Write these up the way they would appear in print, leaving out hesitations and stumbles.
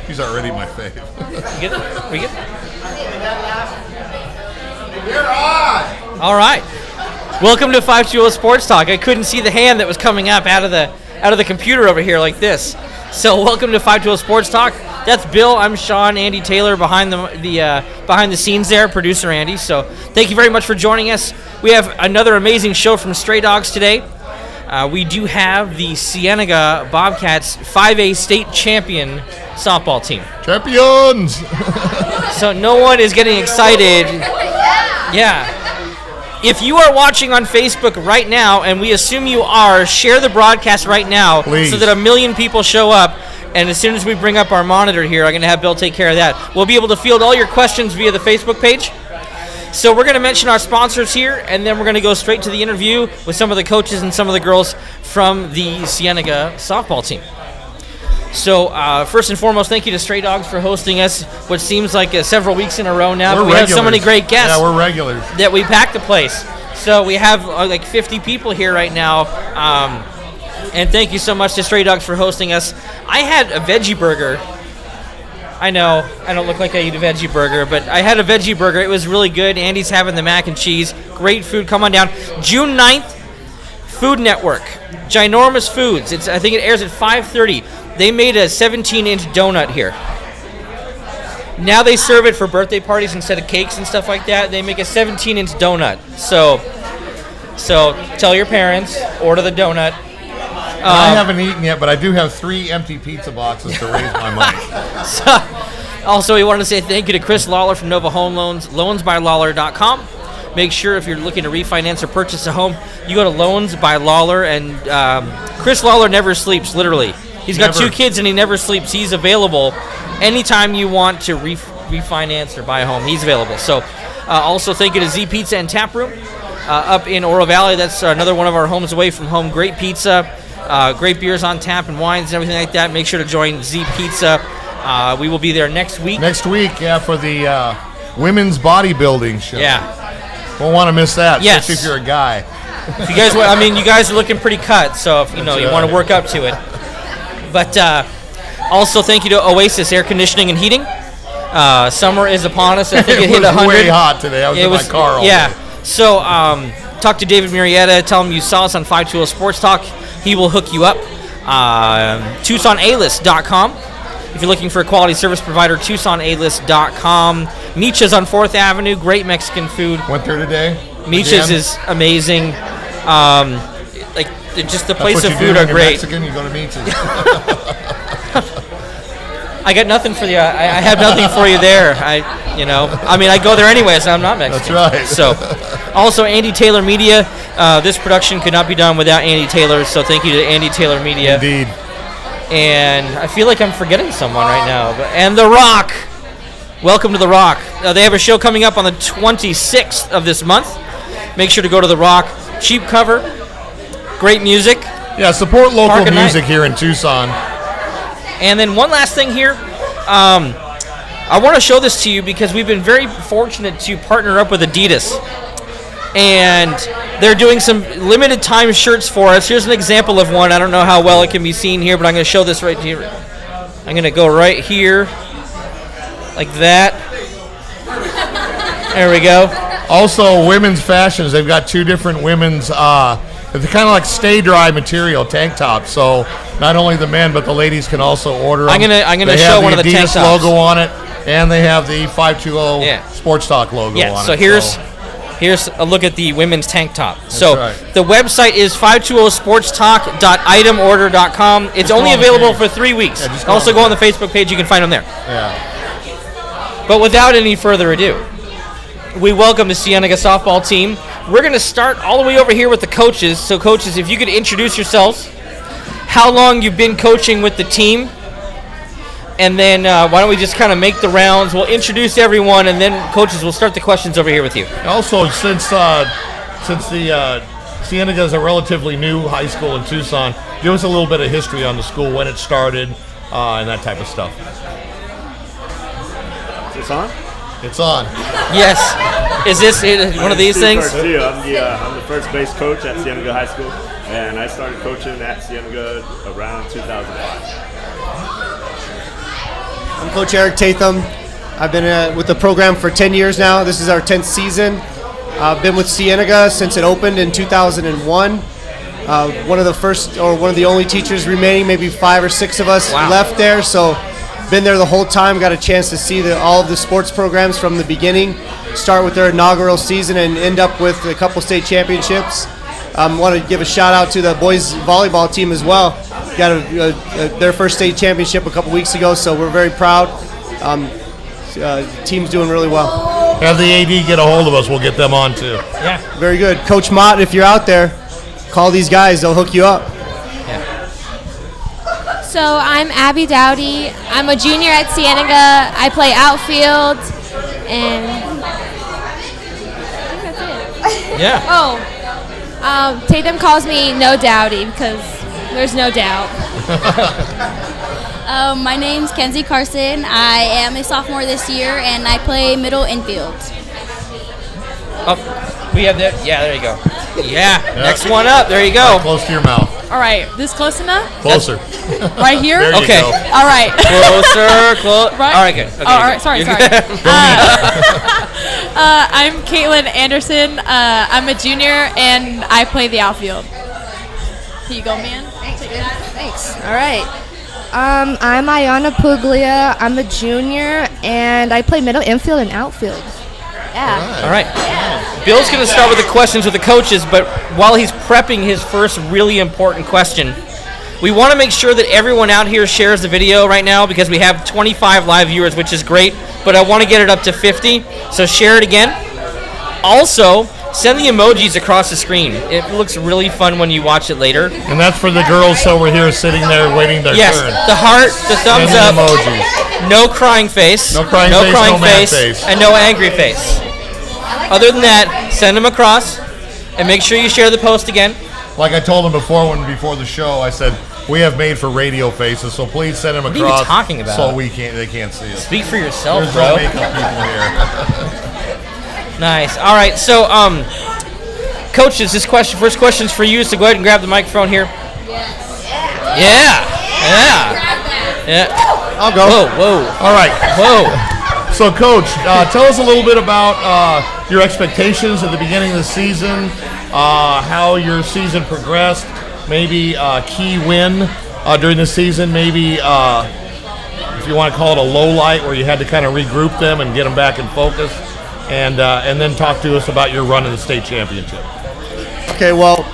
He's already my fave. You get it? We get it? You're on! All right. Welcome to 520 Sports Talk. I couldn't see the hand that was coming up out of the computer over here like this. So welcome to 520 Sports Talk. That's Bill. I'm Sean. Andy Taylor behind the scenes there, producer Andy. So thank you very much for joining us. We have another amazing show from Stray Dogs today. We do have the Cienega Bobcats 5A state champion softball team. Champions! So no one is getting excited. Yeah. If you are watching on Facebook right now, and we assume you are, share the broadcast right now. Please. So that 1 million people show up. And as soon as we bring up our monitor here, I'm going to have Bill take care of that. We'll be able to field all your questions via the Facebook page. So we're going to mention our sponsors here, and then we're going to go straight to the interview with some of the coaches and some of the girls from the Cienega softball team. So first and foremost, thank you to Stray Dogs for hosting us, which seems like several weeks in a row now. We're but we regulars. have so many great guests. Yeah, we're regulars. That we packed the place. So we have like 50 people here right now. And thank you so much to Stray Dogs for hosting us. I had a veggie burger. I know, I don't look like I eat a veggie burger, but I had a veggie burger. It was really good. Andy's having the mac and cheese. Great food. Come on down. June 9th, Food Network. Ginormous Foods. I think it airs at 5:30. They made a 17-inch donut here. Now they serve it for birthday parties instead of cakes and stuff like that. They make a 17-inch donut. So tell your parents, order the donut. I haven't eaten yet, but I do have 3 empty pizza boxes to raise my money. So, also, we wanted to say thank you to Chris Lawler from Nova Home Loans, loansbylawler.com. Make sure if you're looking to refinance or purchase a home, you go to Loans by Lawler, and Chris Lawler never sleeps, literally. He's got 2 kids, and he never sleeps. He's available anytime you want to refinance or buy a home. He's available. So, also thank you to Z Pizza and Tap Room up in Oro Valley. That's another one of our homes away from home. Great pizza. Great beers on tap and wines and everything like that. Make sure to join Z Pizza. We will be there next week. Next week, yeah, for the women's bodybuilding show. Yeah. Won't want to miss that, Yes. especially if you're a guy. If you guys, you guys are looking pretty cut, so if you want to work up to it. But also, thank you to Oasis Air Conditioning and Heating. Summer is upon us. I think it hit 100. It was way hot today. I was in my car all day. So talk to David Murrieta. Tell him you saw us on 520 Sports Talk. He will hook you up. TucsonAlist.com. If you're looking for a quality service provider, TucsonAlist.com. Micha's on 4th Avenue. Great Mexican food. Went there today. Micha's is amazing. Just the place of food are great. Mexican, you go to Micha's. I got nothing for you. I have nothing for you there. I go there anyway, so I'm not Mexican. That's right. So, also Andy Taylor Media. This production could not be done without Andy Taylor, so thank you to Andy Taylor Media. Indeed. And I feel like I'm forgetting someone right now. And The Rock. Welcome to The Rock. They have a show coming up on the 26th of this month. Make sure to go to The Rock. Cheap cover. Great music. Yeah, support local music here in Tucson. And then one last thing here. I want to show this to you because we've been very fortunate to partner up with Adidas. And they're doing some limited time shirts for us. Here's an example of one. I don't know how well it can be seen here, but I'm going to show this right here. I'm going to go right here. Like that. There we go. Also, women's fashions. They've got 2 different women's, they're kind of like stay-dry material tank tops. So not only the men, but the ladies can also order them. I'm gonna show one of the tank tops. They have the Adidas logo on it, and they have the 520 Sports Talk logo on it. So here's a look at the women's tank top. Right. The website is 520sportstalk.itemorder.com. It's only available for 3 weeks. Also go on the Facebook page. You can find them there. Yeah. But without any further ado, we welcome the Cienega softball team. We're going to start all the way over here with the coaches. So, coaches, if you could introduce yourselves, how long you've been coaching with the team, and then why don't we just kind of make the rounds. We'll introduce everyone, and then, coaches, we'll start the questions over here with you. Also, since the Cienega is a relatively new high school in Tucson, give us a little bit of history on the school, when it started, and that type of stuff. Is this on? It's on. Yes. Is this one of these things? I'm the first base coach at Cienega High School, and I started coaching at Cienega around 2005. I'm Coach Eric Tatham. I've been with the program for 10 years now. This is our 10th season. I've been with Cienega since it opened in 2001. One of the only teachers remaining, maybe 5 or 6 of us left there. So been there the whole time, got a chance to see all of the sports programs from the beginning, start with their inaugural season and end up with a couple state championships. Want to give a shout out to the boys volleyball team as well. Got their first state championship a couple weeks ago, so we're very proud. Team's doing really well. Have the AD get a hold of us. We'll get them on too. Yeah. Very good. Coach Mott, if you're out there, call these guys. They'll hook you up. Yeah. So I'm Abby Dowdy. I'm a junior at Cienega. I play outfield, and I think that's it. Yeah. Tatum calls me No Dowdy because there's no doubt. My name's Kenzie Carson. I am a sophomore this year, and I play middle infield. Oh, we have that. Yeah, there you go. Yeah, next one up. There you go. Right close to your mouth. All right, this close enough? Closer. Right here? There you Okay. go. All right. Close. Right? All right, good. Okay, all right, sorry. You're I'm good. Caitlin Anderson. I'm a junior, and I play the outfield. Here you go, man. Thanks. All right. I'm Ayana Puglia. I'm a junior, and I play middle infield and outfield. Yeah. All right. Bill's going to start with the questions with the coaches, but while he's prepping his first really important question, we want to make sure that everyone out here shares the video right now because we have 25 live viewers, which is great, but I want to get it up to 50, so share it again. Also, send the emojis across the screen. It looks really fun when you watch it later. And that's for the girls over here sitting there waiting their Yes, turn. the heart, the thumbs And the up, emojis. no crying face, No crying face, no mad face. and no angry face. Other than that, send them across, and make sure you share the post again. Like I told them before the show, I said we have made for radio faces, so please send them What are you across. talking about? So they can't see us. Speak for yourself, There's bro. no makeup people here. Nice. All right, so coaches, first question's for you. So go ahead and grab the microphone here. Yeah. I'll go. Whoa. All right. Whoa. So, Coach, tell us a little bit about your expectations at the beginning of the season, how your season progressed, maybe a key win during the season, maybe if you want to call it a low light where you had to kind of regroup them and get them back in focus, and then talk to us about your run in the state championship. Okay, well,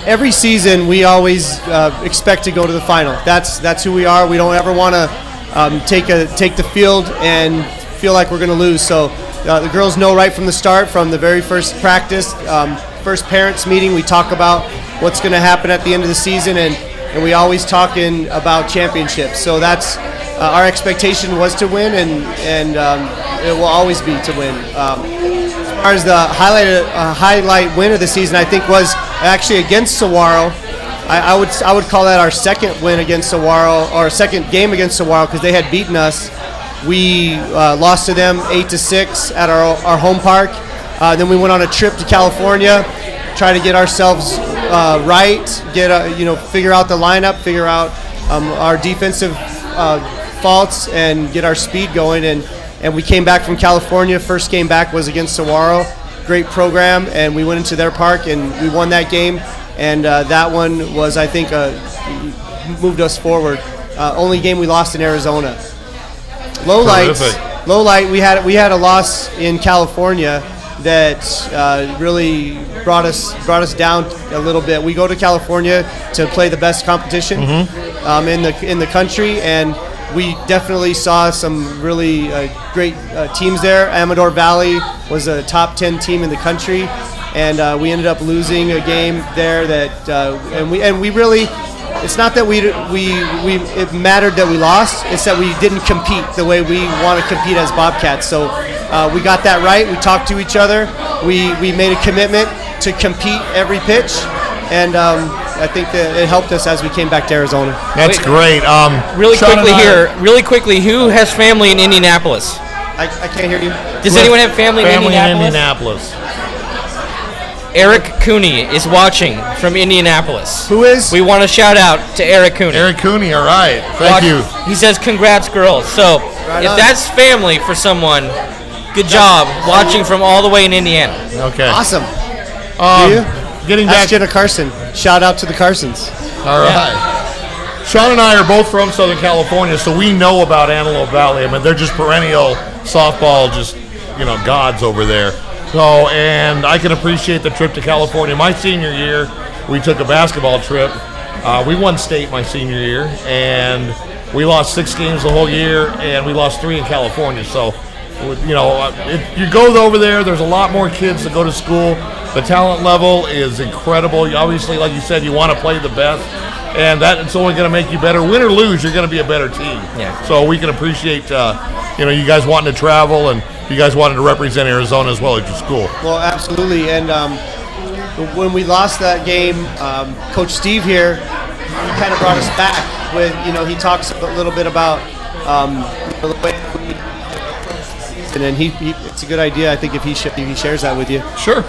every season we always expect to go to the final. That's who we are. We don't ever want to take the field and feel like we're going to lose. So the girls know right from the start, from the very first practice, first parents meeting, we talk about what's going to happen at the end of the season, and we always talking about championships. So that's our expectation was to win, and it will always be to win. As far as the highlight win of the season, I think was actually against Saguaro. I would call that our second win against Saguaro, or second game against Saguaro, because they had beaten us. We lost to them 8-6 at our home park. Then we went on a trip to California, try to get ourselves right, figure out the lineup, figure out our defensive faults, and get our speed going. And we came back from California. First game back was against Saguaro. Great program, and we went into their park and we won that game. And that one was, I think, moved us forward. Only game we lost in Arizona. Low light. We had a loss in California that really brought us down a little bit. We go to California to play the best competition in the country, and we definitely saw some really great teams there. Amador Valley was a top 10 team in the country, and we ended up losing a game there. And we really, it's not that it mattered that we lost. It's that we didn't compete the way we want to compete as Bobcats. So we got that right. We talked to each other. We made a commitment to compete every pitch, and I think that it helped us as we came back to Arizona. That's great. Really quickly, who has family in Indianapolis? I can't hear you. Does anyone have family in Family Indianapolis? Eric Cooney is watching from Indianapolis. Who is? We want to shout out to Eric Cooney. Eric Cooney, all right. Thank you. He says, congrats, girls. So if that's family for someone, good job watching from all the way in Indiana. Okay. Awesome. Getting back. Ask Jenna Carson. Shout out to the Carsons. All right. Sean and I are both from Southern California, so we know about Antelope Valley. I mean, they're just perennial softball, just, gods over there. So, and I can appreciate the trip to California. My senior year, we took a basketball trip. We won state my senior year, and we lost 6 games the whole year, and we lost 3 in California. So, you go over there, there's a lot more kids that go to school. The talent level is incredible. You obviously, like you said, you want to play the best. And that's only going to make you better. Win or lose, you're going to be a better team. Yeah. So we can appreciate, you guys wanting to travel and you guys wanting to represent Arizona as well as your school. Well, absolutely. And when we lost that game, Coach Steve here kind of brought us back with, he talks a little bit about the way and then it's a good idea, I think, if he shares that with you. Sure.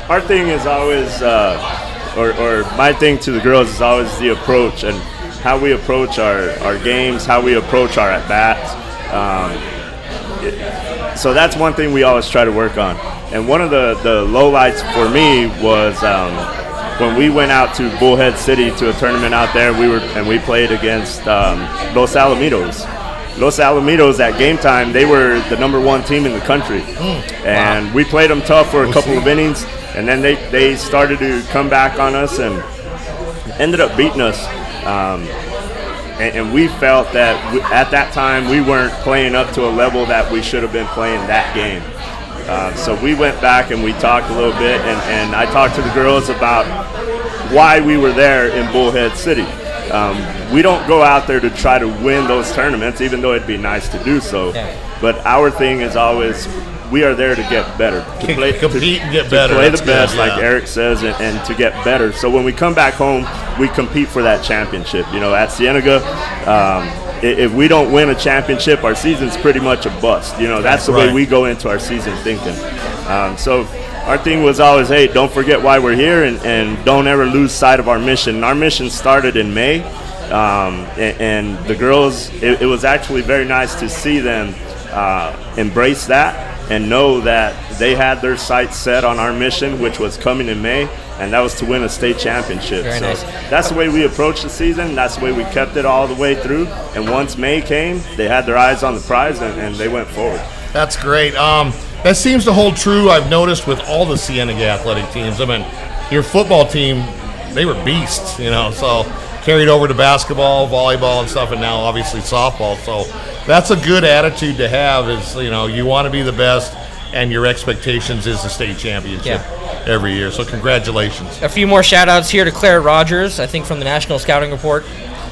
Our thing is always, or my thing to the girls is always the approach and how we approach our games, how we approach our at-bats. So that's one thing we always try to work on. And one of the lowlights for me was when we went out to Bullhead City to a tournament out there. We played against Los Alamitos. Los Alamitos at game time, they were the #1 team in the country. And we played them tough for a couple of innings. And then they started to come back on us and ended up beating us. And we felt that at that time we weren't playing up to a level that we should have been playing that game. So we went back and we talked a little bit, and I talked to the girls about why we were there in Bullhead City. We don't go out there to try to win those tournaments, even though it'd be nice to do so. Yeah. But our thing is always, we are there to get better, to play, compete and get better. To play the best, like Eric says, and to get better. So when we come back home, we compete for that championship. At Cienega, if we don't win a championship, our season's pretty much a bust. That's the way we go into our season thinking. So our thing was always, hey, don't forget why we're here, and don't ever lose sight of our mission. And our mission started in May, and the girls, it was actually very nice to see them embrace that and know that they had their sights set on our mission, which was coming in May, and that was to win a state championship. Very nice. That's the way we approached the season. That's the way we kept it all the way through. And once May came, they had their eyes on the prize, and they went forward. That's great. That seems to hold true, I've noticed, with all the Cienega athletic teams. I mean, your football team, they were beasts, so carried over to basketball, volleyball, and stuff, and now obviously softball. So that's a good attitude to have is, you want to be the best, and your expectations is the state championship every year. So congratulations. A few more shout-outs here to Claire Rogers, I think from the National Scouting Report.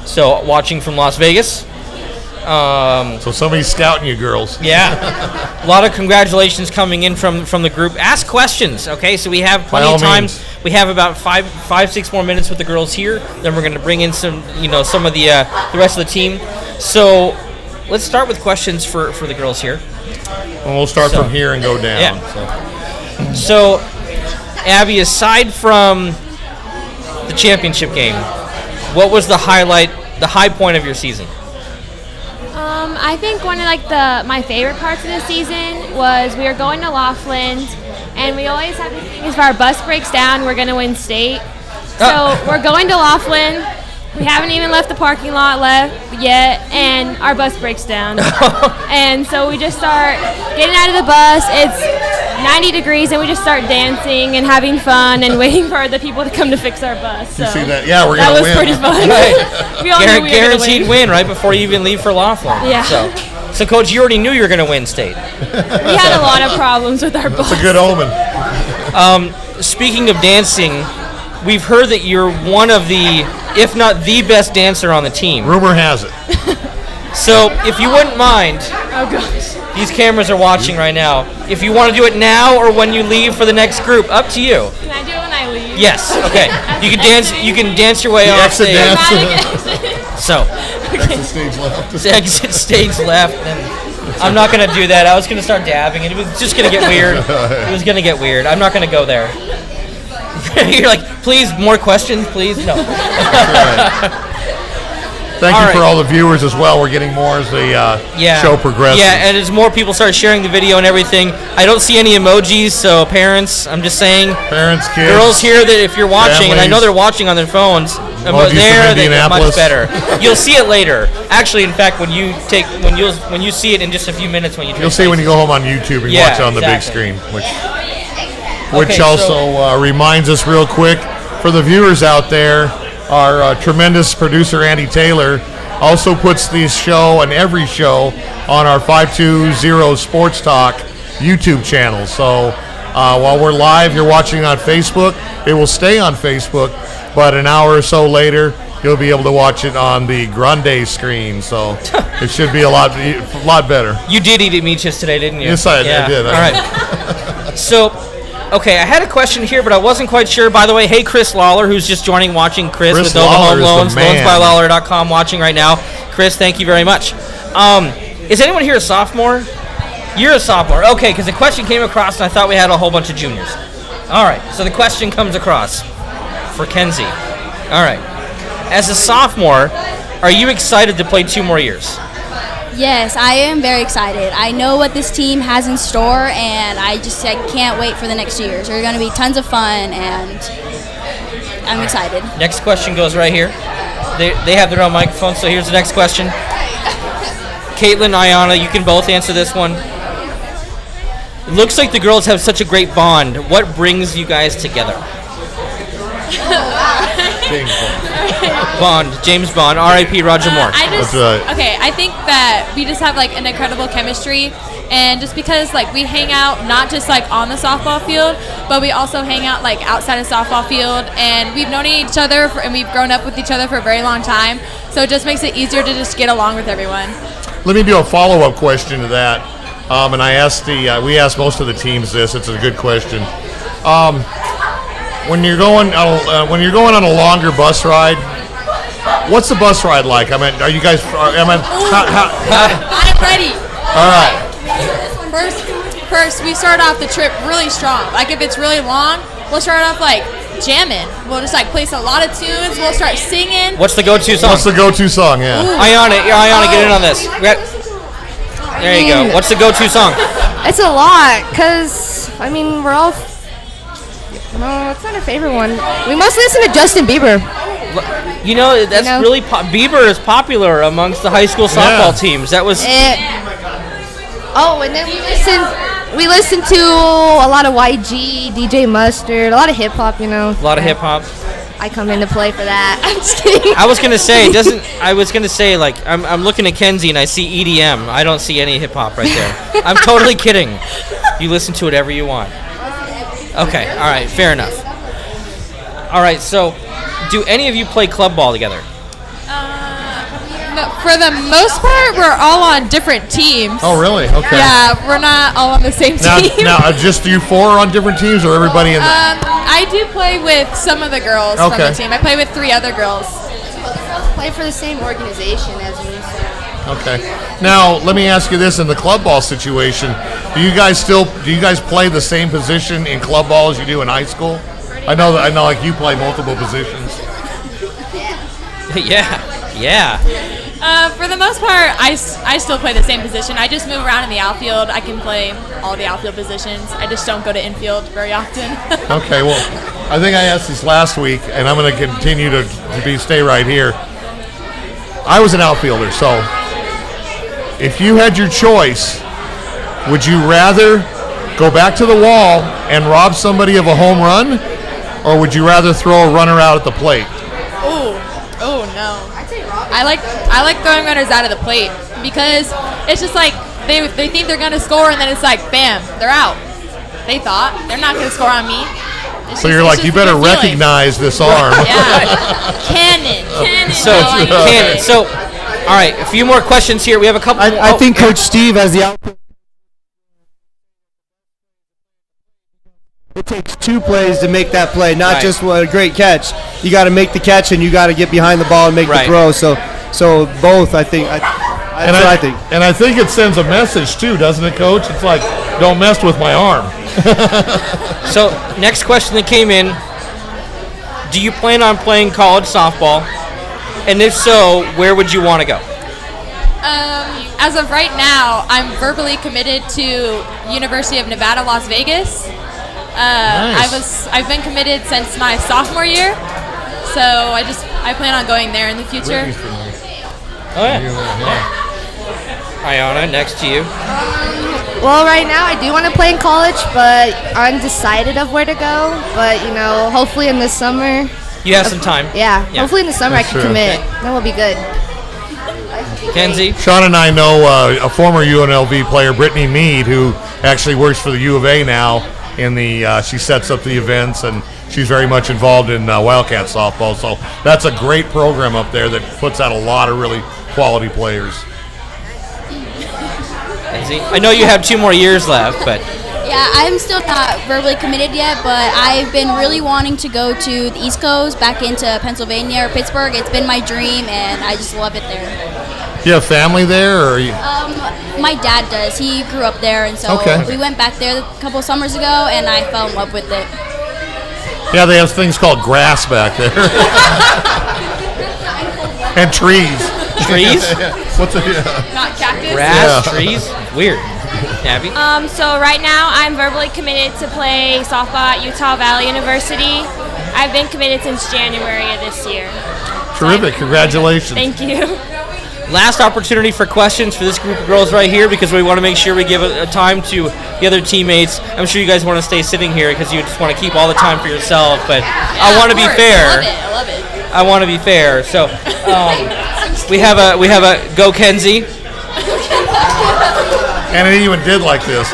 So watching from Las Vegas. So somebody's scouting you, girls. Yeah. A lot of congratulations coming in from the group. Ask questions, okay? So we have plenty of time. We have about 5-6 more minutes with the girls here. Then we're going to bring in some of the rest of the team. So let's start with questions for the girls here. And we'll start from here and go down. Yeah. So, Abby, aside from the championship game, what was the high point of your season? I think one of my favorite parts of the season was we were going to Laughlin, and we always have this thing: if our bus breaks down, we're going to win state. So we're going to Laughlin. We haven't even left the parking lot yet, and our bus breaks down. And so we just start getting out of the bus. It's 90 degrees, and we just start dancing and having fun and waiting for the people to come to fix our bus. So you see that? Yeah, we're going to win. That was pretty fun. Right. We all knew we were guaranteed win right before you even leave for Laughlin. Yeah. So, Coach, you already knew you were going to win state. We had a lot of problems with our bus. That's a good omen. Speaking of dancing, we've heard that you're one of the, if not the best dancer on the team. Rumor has it. So, if you wouldn't mind, oh gosh, these cameras are watching right now. If you want to do it now or when you leave for the next group, up to you. Can I do it when I leave? Yes. Okay. You can dance. You can dance your way off stage. So. Exit stage left. Exit stage left. And I'm not going to do that. I was going to start dabbing, and it was just going to get weird. It was going to get weird. I'm not going to go there. You're like, please, more questions, please? No. Thank you for all the viewers as well. We're getting more as the show progresses. Yeah, and as more people start sharing the video and everything, I don't see any emojis, so parents, I'm just saying. Parents, kids. Girls here, that if you're watching, families, and I know they're watching on their phones, they're much better. You'll see it later. Actually, in fact, when you see it in just a few minutes when you'll see when you go home on YouTube and watch it on the big screen, which also reminds us real quick for the viewers out there. Our tremendous producer, Andy Taylor, also puts this show and every show on our 520 Sports Talk YouTube channel. So while we're live, you're watching on Facebook, it will stay on Facebook, but an hour or so later, you'll be able to watch it on the Grande screen. So it should be a lot better. You did eat at Meech's today, didn't you? Yes, I did. All right. So... okay, I had a question here, but I wasn't quite sure. By the way, hey, Chris Lawler, who's just watching Chris with Nova Home Loans, loansbylawler.com, watching right now. Chris, thank you very much. Is anyone here a sophomore? You're a sophomore. Okay, because the question came across, and I thought we had a whole bunch of juniors. All right, so the question comes across for Kenzie. All right. As a sophomore, are you excited to play 2 more years? Yes, I am very excited. I know what this team has in store, and I can't wait for the next years. They're going to be tons of fun, and I'm excited. Next question goes right here. They have their own microphone, so here's the next question. Caitlin, Ayana, you can both answer this one. It looks like the girls have such a great bond. What brings you guys together? Bond, James Bond, R.I.P. Roger Moore. I think that we just have an incredible chemistry, and just because we hang out not just on the softball field, but we also hang out outside of softball field, and we've known each other and we've grown up with each other for a very long time, so it just makes it easier to just get along with everyone. Let me do a follow-up question to that, and we asked most of the teams this. It's a good question. When you're going on a longer bus ride, what's the bus ride like? I mean, are you guys? I'm ready. All right. First, we start off the trip really strong. If it's really long, we'll start off jamming. We'll just place a lot of tunes. We'll start singing. What's the go-to song? Yeah. Ayana, get in on this. There you go. What's the go-to song? It's a lot, because we're all. No, it's not our favorite one. We mostly listen to Justin Bieber. That's really Bieber is popular amongst the high school softball teams. That was. And then we listen to a lot of YG, DJ Mustard, a lot of hip hop. A lot of hip hop. I come into play for that. I'm just kidding. I was gonna say I'm looking at Kenzie and I see EDM. I don't see any hip hop right there. I'm totally kidding. You listen to whatever you want. Okay, all right, fair enough. All right, so do any of you play club ball together? For the most part, we're all on different teams. Oh, really? Okay. Yeah, we're not all on the same team. Now, just you 4 are on different teams, or everybody in the... I do play with some of the girls from the team. I play with 3 other girls. Well, the girls play for the same organization as me. Okay. Now, let me ask you this: in the club ball situation, do you guys play the same position in club ball as you do in high school? I know you play multiple positions. Yeah. For the most part, I still play the same position. I just move around in the outfield. I can play all the outfield positions. I just don't go to infield very often. Okay, well, I think I asked this last week, and I'm going to continue to stay right here. I was an outfielder, so if you had your choice, would you rather go back to the wall and rob somebody of a home run, or would you rather throw a runner out at the plate? Oh no. I like throwing runners out of the plate, because it's just they think they're gonna score, and then it's bam, they're out. They thought they're not gonna score on me. So you're you better recognize this arm. Yeah. Cannon. Cannon. So, all right, a few more questions here. We have a couple. I think Coach Steve has the output. It takes 2 plays to make that play, not just a great catch. You got to make the catch, and you got to get behind the ball and make the throw. So both, I think. I That's what I think. And I think it sends a message too, doesn't it, Coach? It's like, don't mess with my arm. So, next question that came in: do you plan on playing college softball? And if so, where would you want to go? As of right now, I'm verbally committed to University of Nevada, Las Vegas. Nice. I've been committed since my sophomore year, so I plan on going there in the future. Oh yeah. Ayana, next to you. Well, right now I do want to play in college, but undecided of where to go. But hopefully in the summer. You have some time. Yeah. Hopefully in the summer That's I can true. commit. That will be good. Kenzie. Sean and I know a former UNLV player, Brittany Mead, who actually works for the U of A now. She sets up the events, and she's very much involved in Wildcat softball. So that's a great program up there that puts out a lot of really quality players. Kenzie. I know you have 2 more years left, but Yeah, I'm still not verbally committed yet, but I've been really wanting to go to the East Coast, back into Pennsylvania or Pittsburgh. It's been my dream, and I just love it there. Do you have family there, or My dad does. He grew up there, and so Okay. we went back there a couple of summers ago, and I fell in love with it. Yeah, they have things called grass back there. And trees. trees, What's it? Not cactus. grass, Yeah. trees. Weird. Abby. So right now I'm verbally committed to play softball at Utah Valley University. I've been committed since January of this year. Terrific. Congratulations. Thank you. Last opportunity for questions for this group of girls right here, because we want to make sure we give a time to the other teammates. I'm sure you guys want to stay sitting here because you just want to keep all the time for yourself, but I want to be fair. I love it. I want to be fair. So we have a go Kenzie. And it even did like this.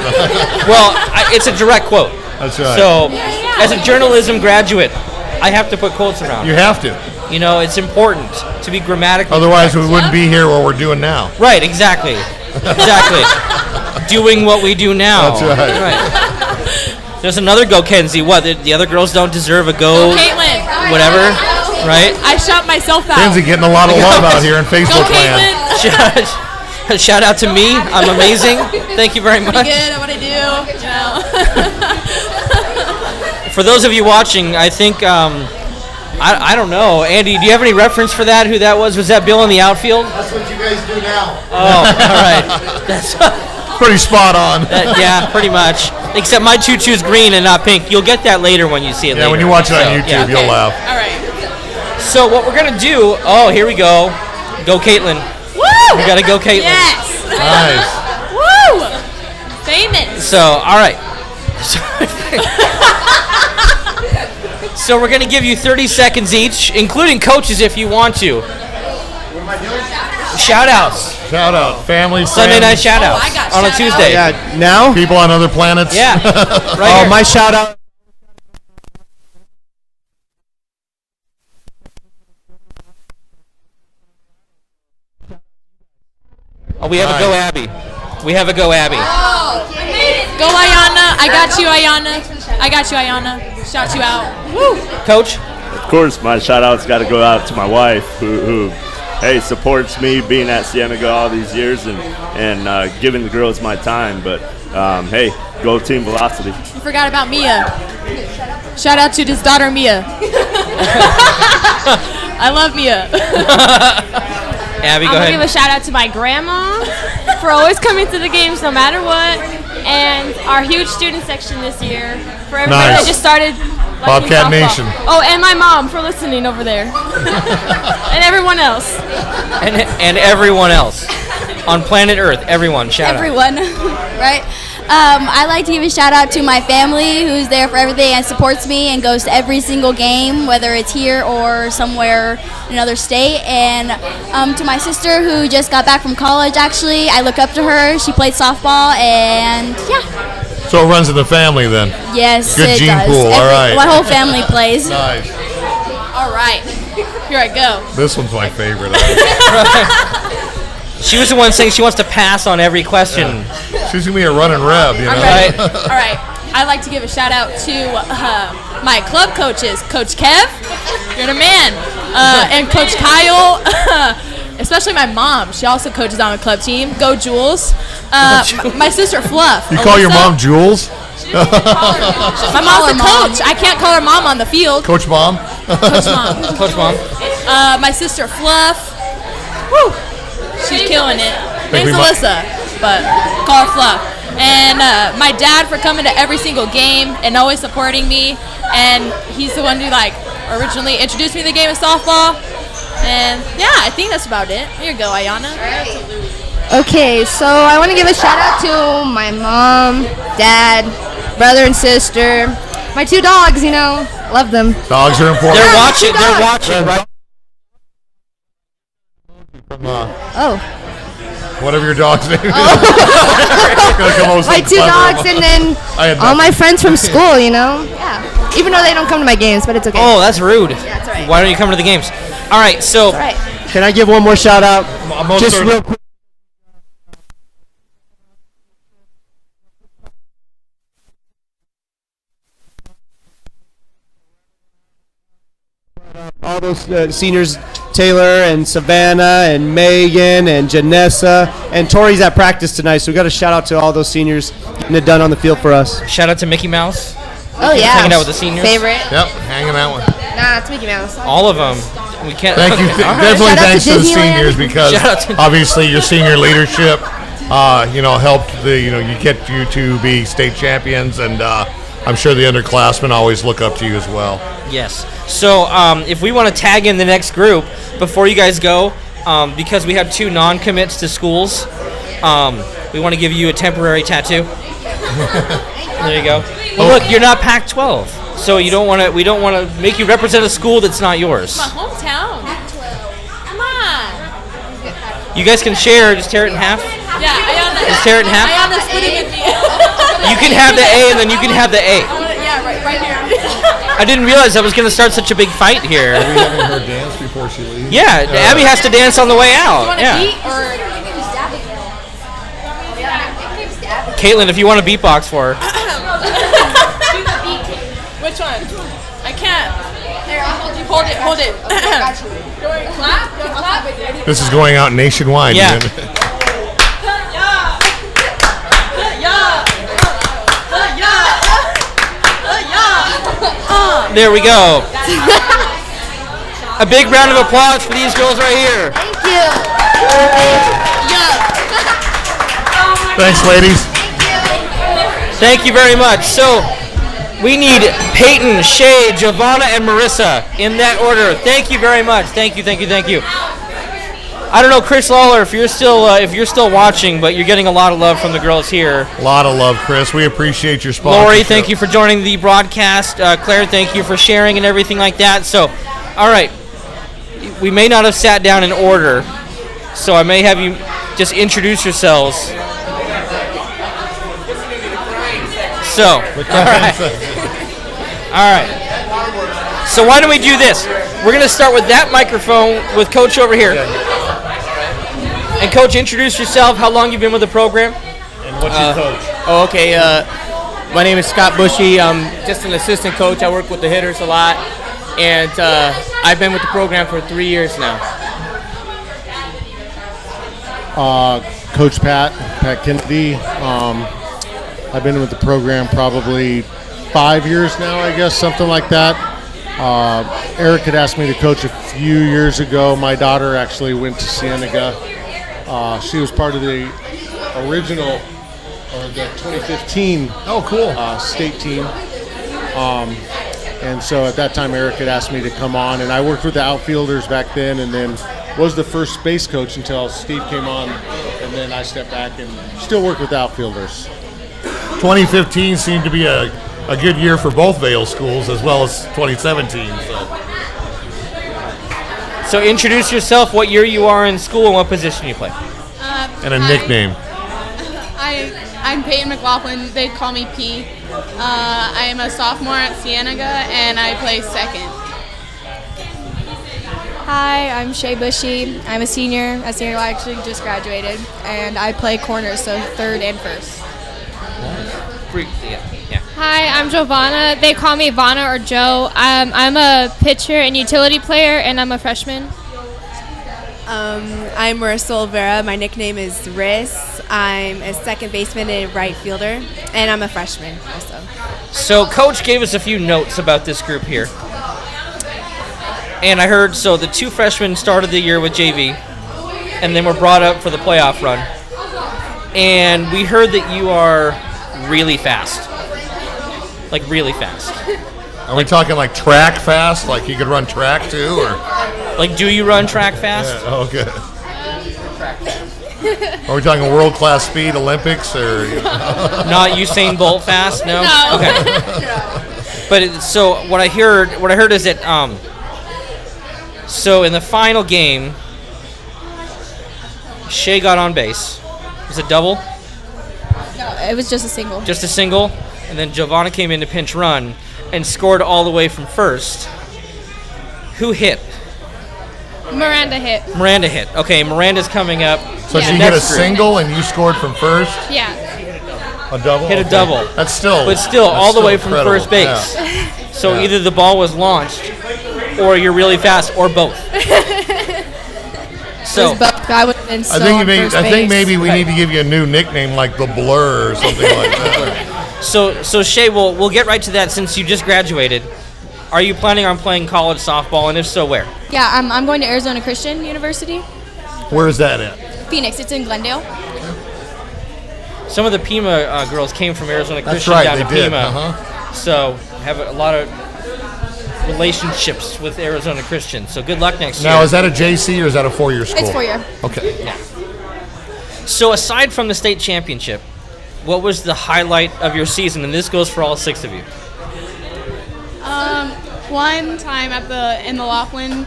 Well, it's a direct quote. That's right. So as a journalism graduate, I have to put quotes around You it. have to. It's important to be grammatically Otherwise, correct. we wouldn't be here what we're doing now. Right, exactly. Doing what we do now. That's right. There's another go Kenzie. What? The other girls don't deserve a go. Caitlin. Whatever. Right? I shot myself out. Kenzie getting a lot of love out here in Go Facebook land. Caitlin. Shout out to me. I'm amazing. Thank you very much. Good at what I do. For those of you watching, I think I don't know. Andy, do you have any reference for that? Who that was? Was that Bill in the outfield? That's what you guys do now. Oh, all right. That's Pretty spot on. yeah, pretty much. Except my tutu's green and not pink. You'll get that later when you see it Yeah, later. when you watch it on So, YouTube, yeah. you'll laugh. All right. So what we're gonna do? Oh, here we go. Go Caitlin. Woo! We gotta go Caitlin. Yes. Nice. Woo! Famous. So all right. So we're gonna give you 30 seconds each, including coaches if you want to. Shout outs. Shout out. Family, Sunday night friends, shout outs I got on a shout Tuesday. Yeah, now? people on other planets. Yeah. Right Oh, here. my shout out. Oh, we have a go Abby. We have a go Abby. Go Ayana. I got you, Ayana. I got you, Ayana. Shout you out. Woo! Coach. Of course, my shout-out's got to go out to my wife, who hey, supports me being at Cienega all these years and giving the girls my time. But, hey, go Team Velocity. You forgot about Mia. Shout out to his daughter, Mia. I love Mia. Abby, I'm go going to give a ahead. shout out to my grandma for always coming to the games no matter what, and our huge student section this year for everybody Nice. that just started liking Bobcat softball. Nation. Oh, and my mom for listening over there. And everyone else. And everyone else on planet Earth. Everyone. Shout out. Everyone, right? I like to give a shout out to my family who's there for everything and supports me and goes to every single game, whether it's here or somewhere in another state. And to my sister who just got back from college, actually. I look up to her. She played softball, and yeah. So it runs in the family then. Yes, Good it gene does. pool, all right. My whole family plays. Nice. All right. Here I go. This one's my favorite. She was the one saying she wants to pass on every question. She's going to be a running rev, you know. I'm ready. All right. I'd like to give a shout out to my club coaches, Coach Kev, you're the man, and Coach Kyle. especially my mom. She also coaches on a club team. Go Jules. My sister Fluff. You call your mom Jules? My mom's a coach. I can't call her mom on the field. Coach Mom? Coach Mom. Coach Mom. My sister Fluff. Woo! She's killing it. Name's Alyssa, but call her Fluff. And my dad for coming to every single game and always supporting me. And he's the one who originally introduced me to the game of softball. And yeah, I think that's about it. Here you go, Ayana. Okay, so I want to give a shout out to my mom, dad, brother and sister, my 2 dogs. Love them. Dogs are important. They're watching. They're watching, right? From, Whatever your dog's name is. My 2 dogs and then all my friends from school, Yeah. Even though they don't come to my games, but it's okay. Oh, that's rude. Yeah, that's all right. Why don't you come to the games? All right, so. All right. Can I give one more shout out? Just real quick. All those seniors, Taylor and Savannah and Megan and Janessa, and Tori's at practice tonight, so we got a shout out to all those seniors getting it done on the field for us. Shout out to Mickey Mouse. Oh yeah, hanging out with the seniors. Favorite. Yep, hanging out with. Nah, it's Mickey Mouse. All of them. We can't. Thank you. Definitely thanks to the seniors because obviously your senior leadership, helped you get you to be state champions, and I'm sure the underclassmen always look up to you as well. Yes. So if we want to tag in the next group before you guys go, because we have 2 non-commits to schools, we want to give you a temporary tattoo. There you go. Well, look, you're not Pac-12, so we don't want to make you represent a school that's not yours. My hometown. Come on. You guys can share. Just tear it in half. Yeah, Ayana. Just tear it in half. Ayana's putting it in. You can have the A, and then you can have the A. Yeah, right here. I didn't realize I was going to start such a big fight here. Are we having her dance before she leaves? Yeah, Abby has to dance on the way out. You want a beat or? Caitlin, if you want to beatbox for her. Which one? I can't. Here, I'll hold you. Hold it. Clap. This is going out nationwide. Yeah. There we go. A big round of applause for these girls right here. Thank you. Thanks, ladies. Thank you very much. So we need Peyton, Shay, Giovanna, and Marissa in that order. Thank you very much. Thank you. I don't know, Chris Lawler, if you're still watching, but you're getting a lot of love from the girls here. A lot of love, Chris. We appreciate your sponsorship. Lori, thank you for joining the broadcast. Claire, thank you for sharing and everything like that. So, all right, we may not have sat down in order, so I may have you just introduce yourselves. So, all right. So why don't we do this? We're going to start with that microphone with Coach over here. And Coach, introduce yourself, how long you've been with the program. And what's your coach? Oh, okay. My name is Scott Bushy. I'm just an assistant coach. I work with the hitters a lot. And I've been with the program for 3 years now. Coach Pat Kennedy. I've been with the program probably 5 years now, I guess, something like that. Eric had asked me to coach a few years ago. My daughter actually went to Cienega. She was part of the original, or the 2015 state team. And so at that time, Eric had asked me to come on, and I worked with the outfielders back then, and then was the first base coach until Steve came on, and then I stepped back and still work with the outfielders. 2015 seemed to be a good year for both Vail schools as well as 2017. So introduce yourself, what year you are in school, and what position you play. And a nickname. I'm Peyton McLaughlin. They call me P. I am a sophomore at Cienega, and I play second. Hi, I'm Shay Bushy. I'm a senior at Cienega. I actually just graduated, and I play corners, so third and first. Hi, I'm Giovanna. They call me Vanna or Joe. I'm a pitcher and utility player, and I'm a freshman. I'm Marissa Olvera. My nickname is Riss. I'm a second baseman and right fielder, and I'm a freshman also. So Coach gave us a few notes about this group here. And I heard, so the 2 freshmen started the year with JV, and then were brought up for the playoff run. And we heard that you are really fast. Like, really fast. Are we talking like track fast? Like you could run track too? Or like, do you run track fast? Yeah, oh, good. Are we talking world-class speed, Olympics, or? Not Usain Bolt fast? No? No. Okay. But so what I heard is that so in the final game, Shay got on base. Was it double? No, it was just a single. Just a single, and then Giovanna came in to pinch run and scored all the way from first. Who hit? Miranda hit. Miranda hit. Okay, Miranda's coming up. So she hit a single and you scored from first? Yeah. A double? Hit a double. That's still. But still, all the way from incredible. first base. Yeah. So either the ball was launched, or you're really fast, or both. So I would have been so I think maybe we need to give you a new nickname like the Blur or something like that. So Shay, we'll get right to that since you just graduated. Are you planning on playing college softball, and if so, where? Yeah, I'm going to Arizona Christian University. Where is that at? Phoenix, it's in Glendale. Some of the Pima girls came from Arizona That's Christian right, down they to did. Pima. So have a lot of relationships with Arizona Christian. So good luck next year. Now, is that a JC or is that a 4-year school? It's 4-year. Okay. Yeah. So aside from the state championship, what was the highlight of your season? And this goes for all 6 of you. One time in the Laughlin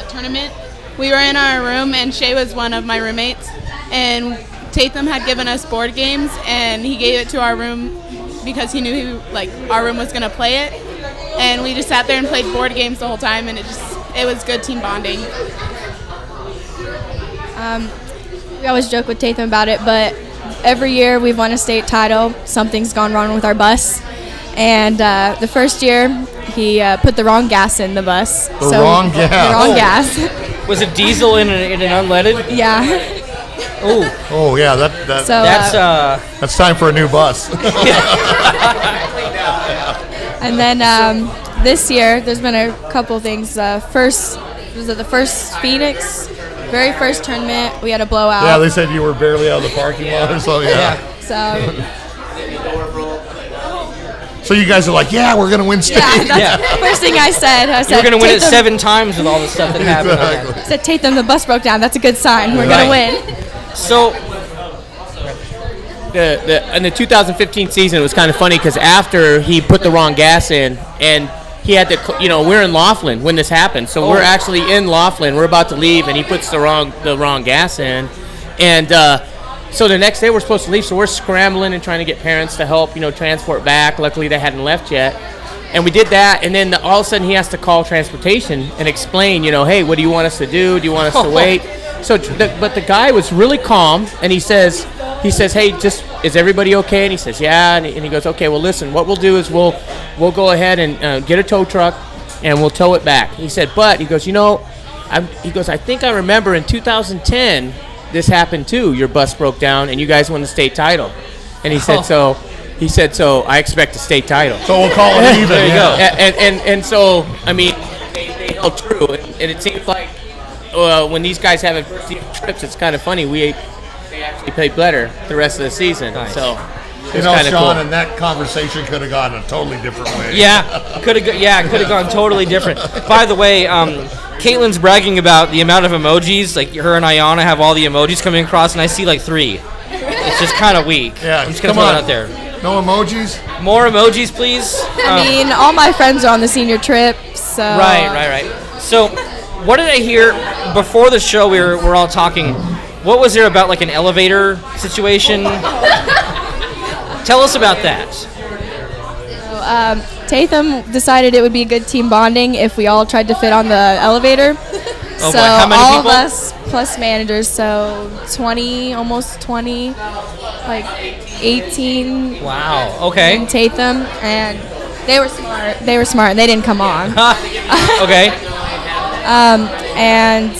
tournament, we were in our room and Shay was one of my roommates, and Tatham had given us board games and he gave it to our room because he knew our room was gonna play it, and we just sat there and played board games the whole time, and it was good team bonding. We always joke with Tatham about it, but every year we've won a state title, something's gone wrong with our bus. And the first year, he put the wrong gas in the bus. The wrong gas. Was it diesel in an unleaded? Yeah. Oh yeah, that's time for a new bus. And then this year, there's been a couple things. The first Phoenix, very first tournament, we had a blowout. Yeah, they said you were barely out of the parking lot or so. Yeah. So. So you guys are like, yeah, we're gonna win state. Yeah, first thing I said, you're gonna win it 7 times with all the stuff that happened. Exactly. I said, Tatham, the bus broke down. That's a good sign. We're gonna win. So, in the 2015 season, it was kind of funny because after he put the wrong gas in, and he had to, we're in Laughlin when this happened, so we're actually in Laughlin. We're about to leave, and he puts the wrong gas in, and so the next day we're supposed to leave, so we're scrambling and trying to get parents to help, transport back. Luckily, they hadn't left yet. And we did that, and then all of a sudden he has to call transportation and explain, hey, what do you want us to do? Do you want us to wait? So, but the guy was really calm, and he says, hey, is everybody okay? And he says, yeah. And he goes, okay, well, listen, what we'll do is we'll go ahead and get a tow truck, and we'll tow it back. He said, but he goes, I think I remember in 2010 this happened too. Your bus broke down, and you guys won the state title. And he said, so I expect a state title. So we'll call it even. There you go. And so, I mean, they held true. And it seems like when these guys have adversity trips, it's kind of funny. They actually play better the rest of the season. Nice. So, Sean, cool. and that conversation could have gone a totally different way. Yeah, could have gone totally different. By the way, Caitlin's bragging about the amount of emojis. Like her and Ayana have all the emojis coming across, and I see like 3. It's just kind of weak. Yeah, I'm just gonna throw it out there. No emojis? More emojis, please. I mean, all my friends are on the senior trip, so. Right. So, what did I hear before the show? We were all talking. What was there about like an elevator situation? Tell us about that. Tatham decided it would be good team bonding if we all tried to fit on the elevator. Oh So boy, how many all people? of us plus managers, so 20, almost 20, like 18. Wow. Okay. And Tatham, and they were smart. And they didn't come on. Okay. And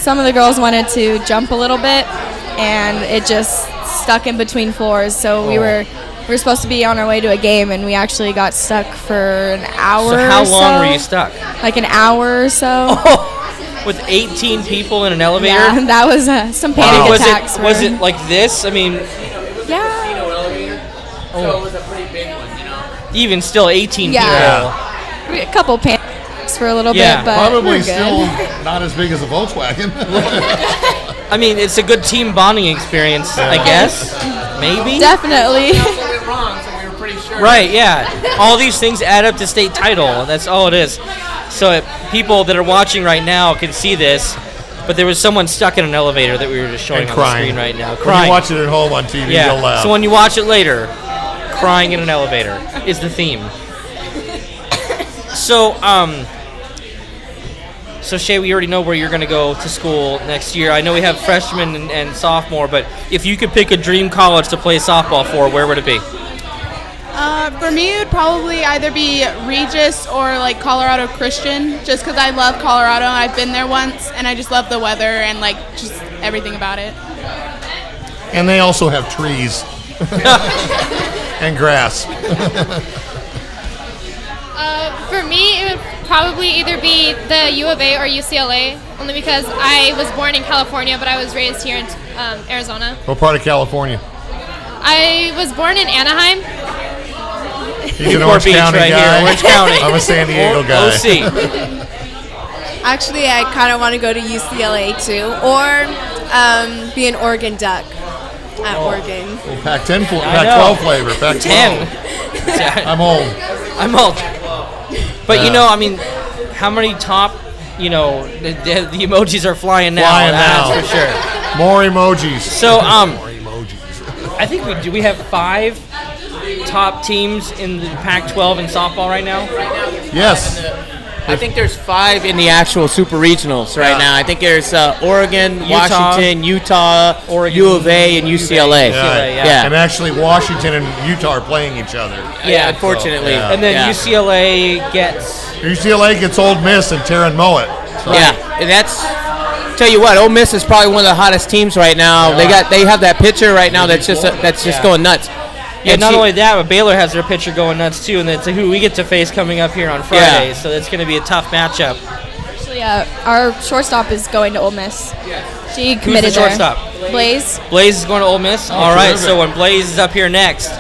some of the girls wanted to jump a little bit, and it just stuck in between floors. So we were supposed to be on our way to a game, and we actually got stuck for an hour. So how long were you stuck? Like an hour or so. With 18 people in an elevator? Yeah, that was some panic attacks. Was it like this? I mean, yeah. So it was a pretty big one, you know. Even still, 18 people. A couple panics for a little bit, but probably we're good. still not as big as a Volkswagen. I mean, it's a good team bonding experience, I guess. Maybe. Definitely. Wrong, so we were pretty sure. Right, yeah. All these things add up to state title. That's all it is. So people that are watching right now can see this, but there was someone stuck in an elevator that we were just showing on the screen right now. When Crying. you watch it at home on TV, Yeah. you'll laugh. So when you watch it later, crying in an elevator is the theme. So Shay, we already know where you're going to go to school next year. I know we have freshman and sophomore, but if you could pick a dream college to play softball for, where would it be? For me, it would probably either be Regis or like Colorado Christian, just because I love Colorado. I've been there once, and I just love the weather and like just everything about it. And they also have trees and grass. For me, it would probably either be the U of A or UCLA, only because I was born in California, but I was raised here in Arizona. What part of California? I was born in Anaheim. He's an Orange County right guy. Here, Orange County. I'm a San Diego guy. OC. Actually, I kind of want to go to UCLA too, or be an Oregon Duck at Oregon. Well, Pac-10, Pac-12 flavor. Pac-10. I'm old. But you know, I mean, how many top, you know, the emojis are flying now. That's for sure. More emojis. So, I think we have 5 top teams in the Pac-12 in softball right now. Yes. I think there's 5 in the actual super regionals right now. I think there's Oregon, Washington, Utah, Oregon, U of A, and UCLA. Yeah. And actually, Washington and Utah are playing each other. Yeah, unfortunately. So, and then UCLA gets Ole Miss and Taryn Mowat. So. Yeah, and that's. Tell you what, Ole Miss is probably one of the hottest teams right now. They have that pitcher right now that's just going nuts. Yeah, not only that, but Baylor has their pitcher going nuts too, and that's who we get to face coming up here on Friday. So that's going to be a tough matchup. Actually, our shortstop is going to Ole Miss. She committed Who's the shortstop? there. Blaze. Blaze is going to Ole Miss. All right. Terrific. So when Blaze is up here next,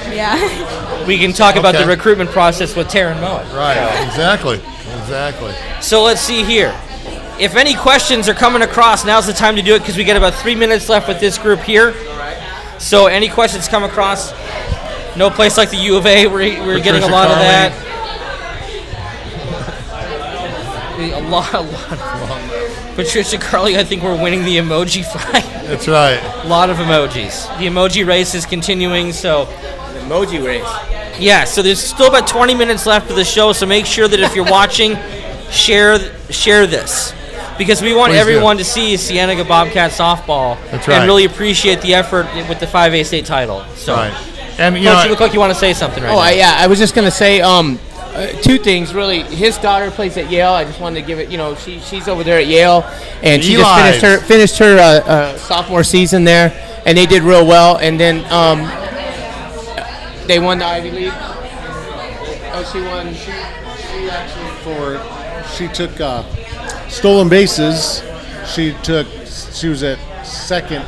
we can talk about the recruitment process with Taryn Mowat. Right. Exactly. So let's see here. If any questions are coming across, now's the time to do it because we got about 3 minutes left with this group here. So any questions come across? No place like the U of A. We're getting a lot of that. A lot. Patricia Carley, I think we're winning the emoji fight. That's right. A lot of emojis. The emoji race is continuing, so. The emoji race. Yeah, so there's still about 20 minutes left of the show, so make sure that if you're watching, share this. Because we want everyone to see Cienega Bobcats softball. That's right. And really appreciate the effort with the 5A state title. So. Right. And you look like you want to say something right now. Yeah, I was just going to say 2 things, really. His daughter plays at Yale. I just wanted to give it, she's over there at Yale, and she just finished her sophomore season there, and they did real well. And then they won the Ivy League. Oh, she won. She took stolen bases. She was at second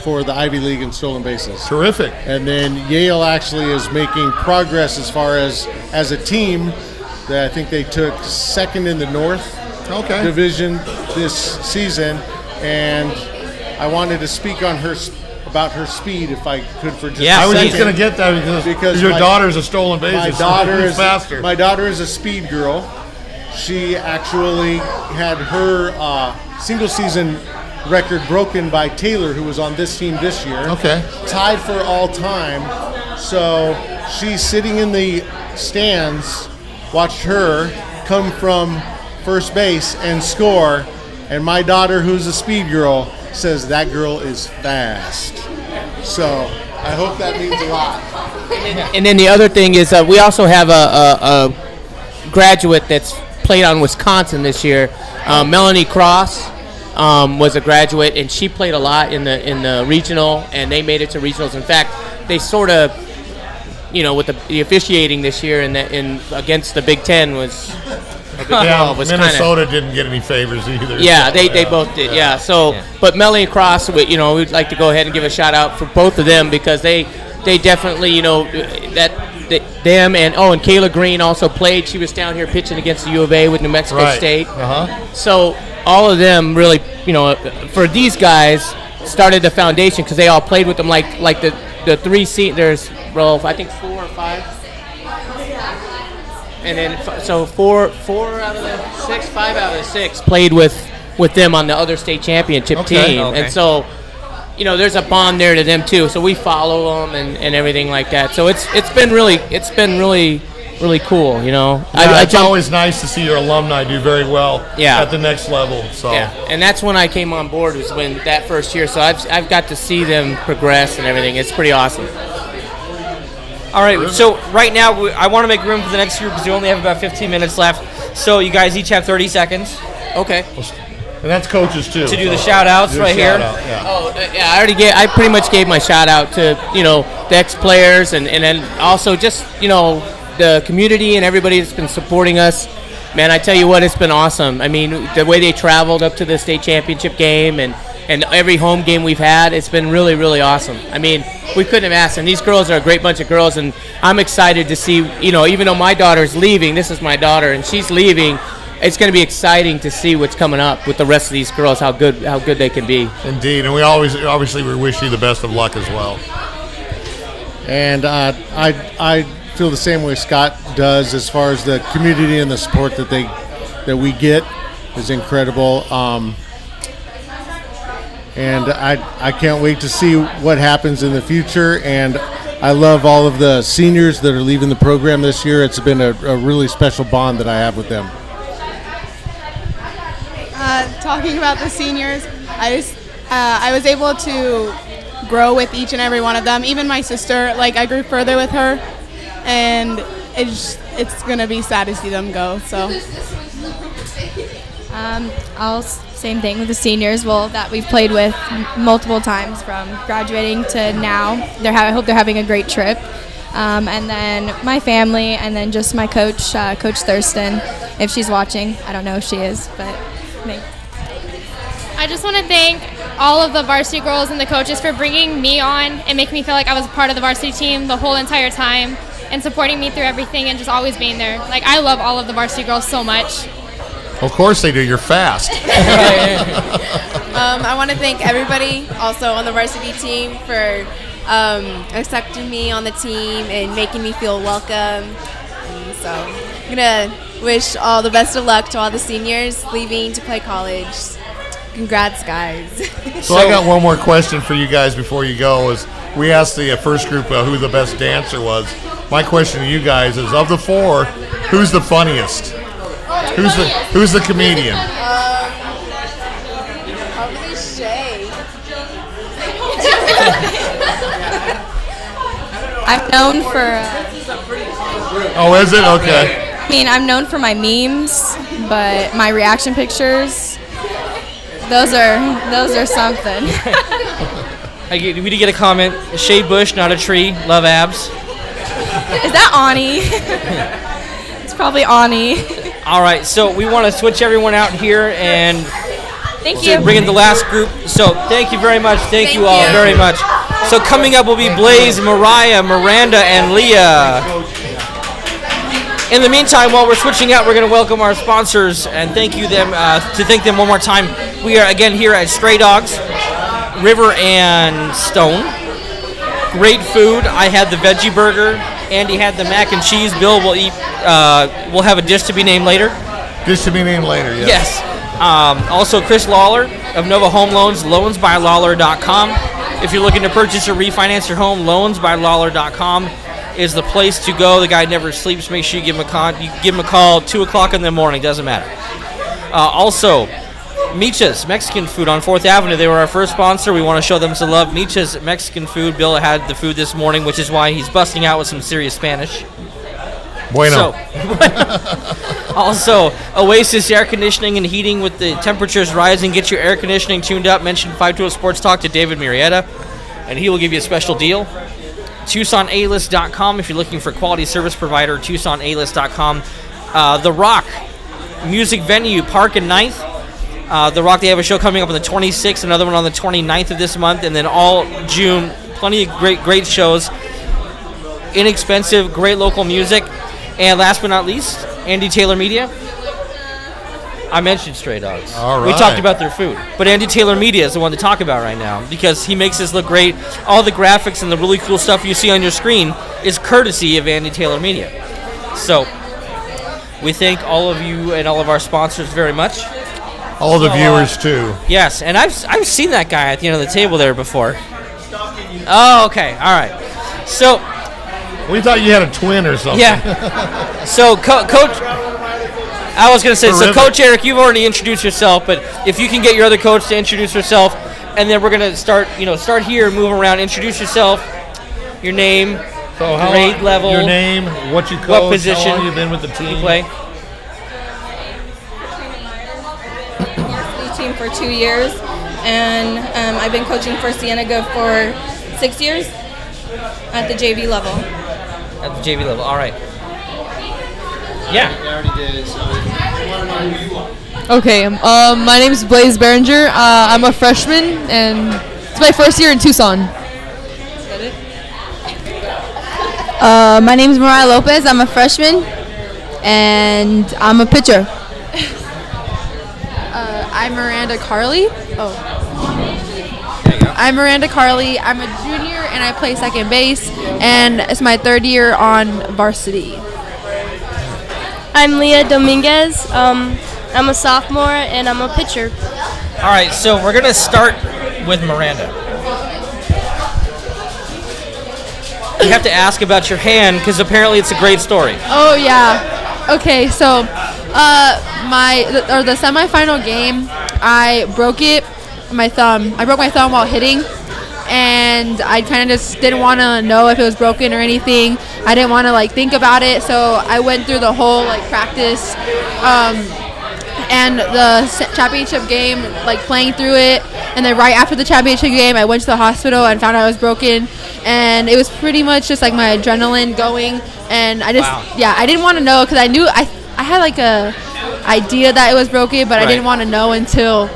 for the Ivy League in stolen bases. Terrific. And then Yale actually is making progress as far as a team. I think they took second in the North Division this season, and I wanted to speak on about her speed, if I could, for just a second. I was just going to get that because your daughter's a stolen bases. Faster. My daughter is a speed girl. She actually had her single season record broken by Taylor, who was on this team this year. Tied for all time. So she's sitting in the stands, watched her come from first base and score, and my daughter, who's a speed girl, says that girl is fast. So I hope that means a lot. And then the other thing is we also have a graduate that's played on Wisconsin this year, Melanie Cross. was a graduate, and she played a lot in the regional, and they made it to regionals. In fact, they sort of, with the officiating this year in against the Big Ten was. Minnesota didn't get any favors either. Yeah, they both did. Yeah. So, but Melanie and Cross, we'd like to go ahead and give a shout out for both of them because they definitely, them and Kayla Green also played. She was down here pitching against the U of A with New Mexico State. So all of them really, for these guys, started the foundation because they all played with them. Like the three there's I think 4 or 5. And then, so 4 out of the 6, 5 out of the 6 played with them on the other state championship team. Okay. And so, there's a bond there to them too. So we follow them and everything like that. So it's been really cool. It's always nice to see your alumni do very well at the next level. So and that's when I came on board was when that first year. So I've got to see them progress and everything. It's pretty awesome. All right, so right now I want to make room for the next group because we only have about 15 minutes left. So you guys each have 30 seconds. Okay. And that's coaches too. To do the shout-outs right here. I pretty much gave my shout-out to, the ex-players and then also just, the community and everybody that's been supporting us. Man, I tell you what, it's been awesome. I mean, the way they traveled up to the state championship game and every home game we've had, it's been really, really awesome. I mean, we couldn't have asked. And these girls are a great bunch of girls, and I'm excited to see, even though my daughter's leaving, this is my daughter, and she's leaving, it's going to be exciting to see what's coming up with the rest of these girls, how good they can be. Indeed, and we obviously wish you the best of luck as well. And I feel the same way Scott does as far as the community and the support that we get is incredible. And I can't wait to see what happens in the future. And I love all of the seniors that are leaving the program this year. It's been a really special bond that I have with them. Talking about the seniors, I was able to grow with each and every one of them. Even my sister, I grew further with her, and it's gonna be sad to see them go. So. Same thing with the seniors, that we've played with multiple times from graduating to now. I hope they're having a great trip. And then my family, and then just my coach, Coach Thurston, if she's watching. I don't know if she is, but me. I just want to thank all of the varsity girls and the coaches for bringing me on and making me feel like I was a part of the varsity team the whole entire time and supporting me through everything and just always being there. I love all of the varsity girls so much. Of course they do. You're fast. I want to thank everybody also on the varsity team for accepting me on the team and making me feel welcome. And so I'm going to wish all the best of luck to all the seniors leaving to play college. Congrats, guys. So I got one more question for you guys before you go. Is we asked the first group who the best dancer was. My question to you guys is, of the 4, who's the funniest? Who's the comedian? Probably Shay. I'm known for. Oh, is it? Okay. I mean, I'm known for my memes, but my reaction pictures, those are something. We need to get a comment. Shade bush, not a tree. Love abs. Is that Ani? It's probably Ani. All right, so we want to switch everyone out here and thank you. Bring in the last group. So thank you very much. Thank you all very much. So coming up will be Blaze, Mariah, Miranda, and Leah. In the meantime, while we're switching out, we're going to welcome our sponsors and thank them one more time. We are again here at Stray Dogs, River and Stone. Great food. I had the veggie burger. Andy had the mac and cheese. Bill will eat. We'll have a dish to be named later. Dish to be named later. Yes. Also, Chris Lawler of Nova Home Loans, loansbylawler.com. If you're looking to purchase or refinance your home, loansbylawler.com is the place to go. The guy never sleeps. Make sure you give him a call 2 o'clock in the morning. Doesn't matter. Also, Micha's Mexican Food on 4th Avenue. They were our first sponsor. We want to show them some love. Micha's Mexican Food. Bill had the food this morning, which is why he's busting out with some serious Spanish. Bueno. Also, Oasis Air Conditioning and Heating, with the temperatures rising. Get your air conditioning tuned up. Mention 520 Sports Talk to David Murrieta, and he will give you a special deal. TucsonAlist.com if you're looking for quality service provider. TucsonAlist.com. The Rock Music Venue, Park and 9th. The Rock, they have a show coming up on the 26th, another one on the 29th of this month, and then all June, plenty of great shows. Inexpensive, great local music. And last but not least, Andy Taylor Media. I mentioned Stray Dogs. All right. We talked about their food. But Andy Taylor Media is the one to talk about right now because he makes this look great. All the graphics and the really cool stuff you see on your screen is courtesy of Andy Taylor Media. So we thank all of you and all of our sponsors very much. All the viewers, too. Yes, and I've seen that guy at the end of the table there before. Oh, okay. All right. So... we thought you had a twin or something. Yeah. So, Coach, I was going to say, so Coach Eric, you've already introduced yourself, but if you can get your other coach to introduce herself, and then we're going to start here, move around, introduce yourself, your name, grade level, your name, what you coach, what position, how long you've been with the team, you play. Team for 2 years, and I've been coaching for Cienega for 6 years at the JV level. At the JV level, all right. Yeah. Okay, my name is Blaze Behringer. I'm a freshman, and it's my first year in Tucson. My name is Mariah Lopez. I'm a freshman, and I'm a pitcher. I'm Miranda Carley. I'm Miranda Carley. I'm a junior, and I play second base, and it's my 3rd year on varsity. I'm Leah Dominguez. I'm a sophomore, and I'm a pitcher. All right, so we're going to start with Miranda. You have to ask about your hand, because apparently it's a great story. Oh, yeah. Okay, so the semifinal game, I broke my thumb. I broke my thumb while hitting, and I kind of just didn't want to know if it was broken or anything. I didn't want to think about it, so I went through the whole practice and the championship game, playing through it. And then right after the championship game, I went to the hospital and found out I was broken. And it was pretty much just my adrenaline going. And I just, I didn't want to know because I knew I had a idea that it was broken, but I didn't want to know until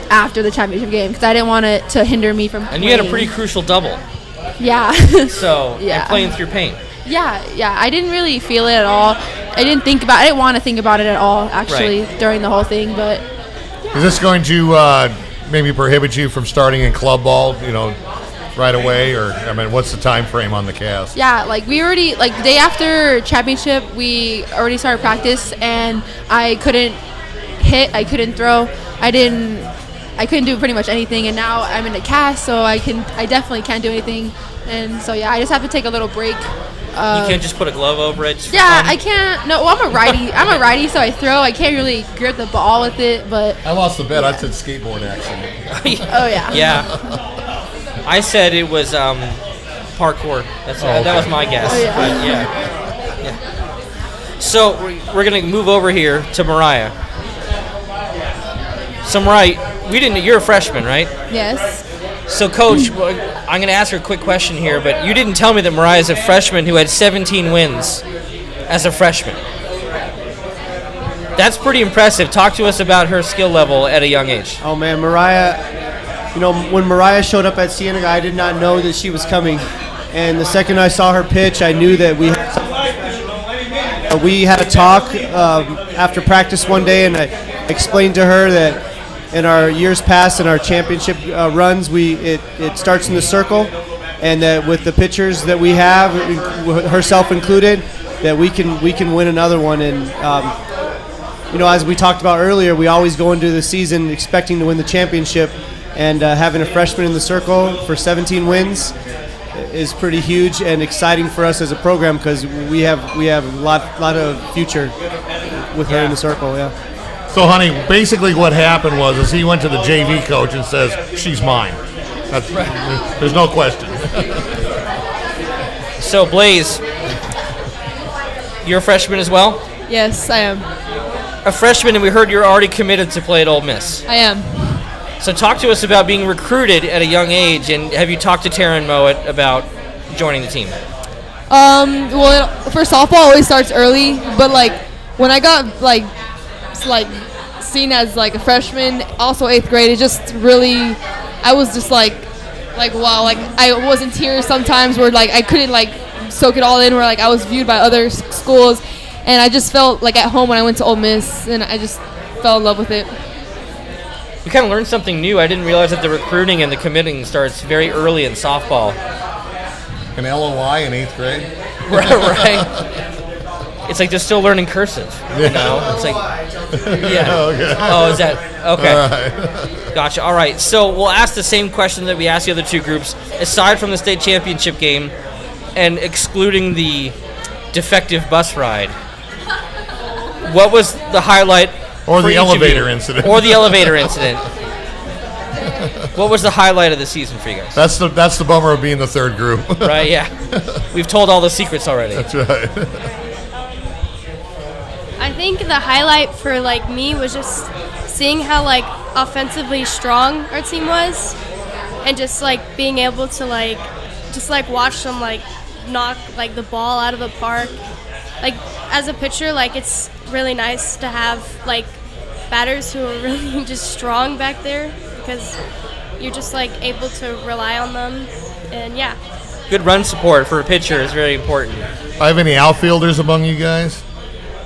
after the championship game because I didn't want it to hinder me from playing. And you had a pretty crucial double. Yeah. So, and playing through pain. Yeah. I didn't really feel it at all. I didn't want to think about it at all, actually, during the whole thing. But is this going to maybe prohibit you from starting in club ball, right away? Or, what's the time frame on the cast? Yeah, we already, the day after championship, we already started practice, and I couldn't hit, I couldn't throw, I couldn't do pretty much anything, and now I'm in a cast, so I definitely can't do anything. And so, I just have to take a little break. You can't just put a glove over it? I can't. No, well, I'm a righty, so I throw. I can't really grip the ball with it, but... I lost the bet. I said skateboard action. Oh, yeah. Yeah. I said it was parkour. That was my guess. Oh, yeah. But yeah. So we're going to move over here to Mariah. So, Mariah, you're a freshman, right? Yes. So, Coach, I'm going to ask her a quick question here, but you didn't tell me that Mariah is a freshman who had 17 wins as a freshman. That's pretty impressive. Talk to us about her skill level at a young age. Oh, man, Mariah, when Mariah showed up at Cienega, I did not know that she was coming. And the second I saw her pitch, I knew that we had a talk after practice one day, and I explained to her that in our years past, in our championship runs, it starts in the circle, and that with the pitchers that we have, herself included, that we can win another one. And as we talked about earlier, we always go into the season expecting to win the championship, and having a freshman in the circle for 17 wins is pretty huge and exciting for us as a program because we have a lot of future with her in the circle. Yeah. So, honey, basically what happened was he went to the JV coach and says, she's mine. There's no question. So, Blaze, you're a freshman as well? Yes, I am. A freshman, and we heard you're already committed to play at Ole Miss. I am. So talk to us about being recruited at a young age, and have you talked to Taryn Mowat about joining the team? Well, for softball, it always starts early, but like when I got like seen as like a freshman, also 8th grade, it just really, I was just like wow, like I was in tears sometimes where like I couldn't like soak it all in, where like I was viewed by other schools, and I just felt like at home when I went to Ole Miss, and I just fell in love with it. We kind of learned something new. I didn't realize that the recruiting and the committing starts very early in softball. An LOI in 8th grade? Right. It's like they're still learning cursive, you know? It's like, yeah. Okay. Oh, is that, okay. All right. Gotcha. All right. So we'll ask the same question that we asked the other two groups. Aside from the state championship game and excluding the defective bus ride, what was the highlight? Or the elevator incident. Or the elevator incident. What was the highlight of the season for you guys? That's the bummer of being the third group. Right, yeah. We've told all the secrets already. That's right. I think the highlight for like me was just seeing how like offensively strong our team was, and just like being able to like just like watch them like knock like the ball out of the park. Like as a pitcher, like it's really nice to have like batters who are really just strong back there, because you're just like able to rely on them, and yeah. Good run support for a pitcher is very important. I have any outfielders among you guys?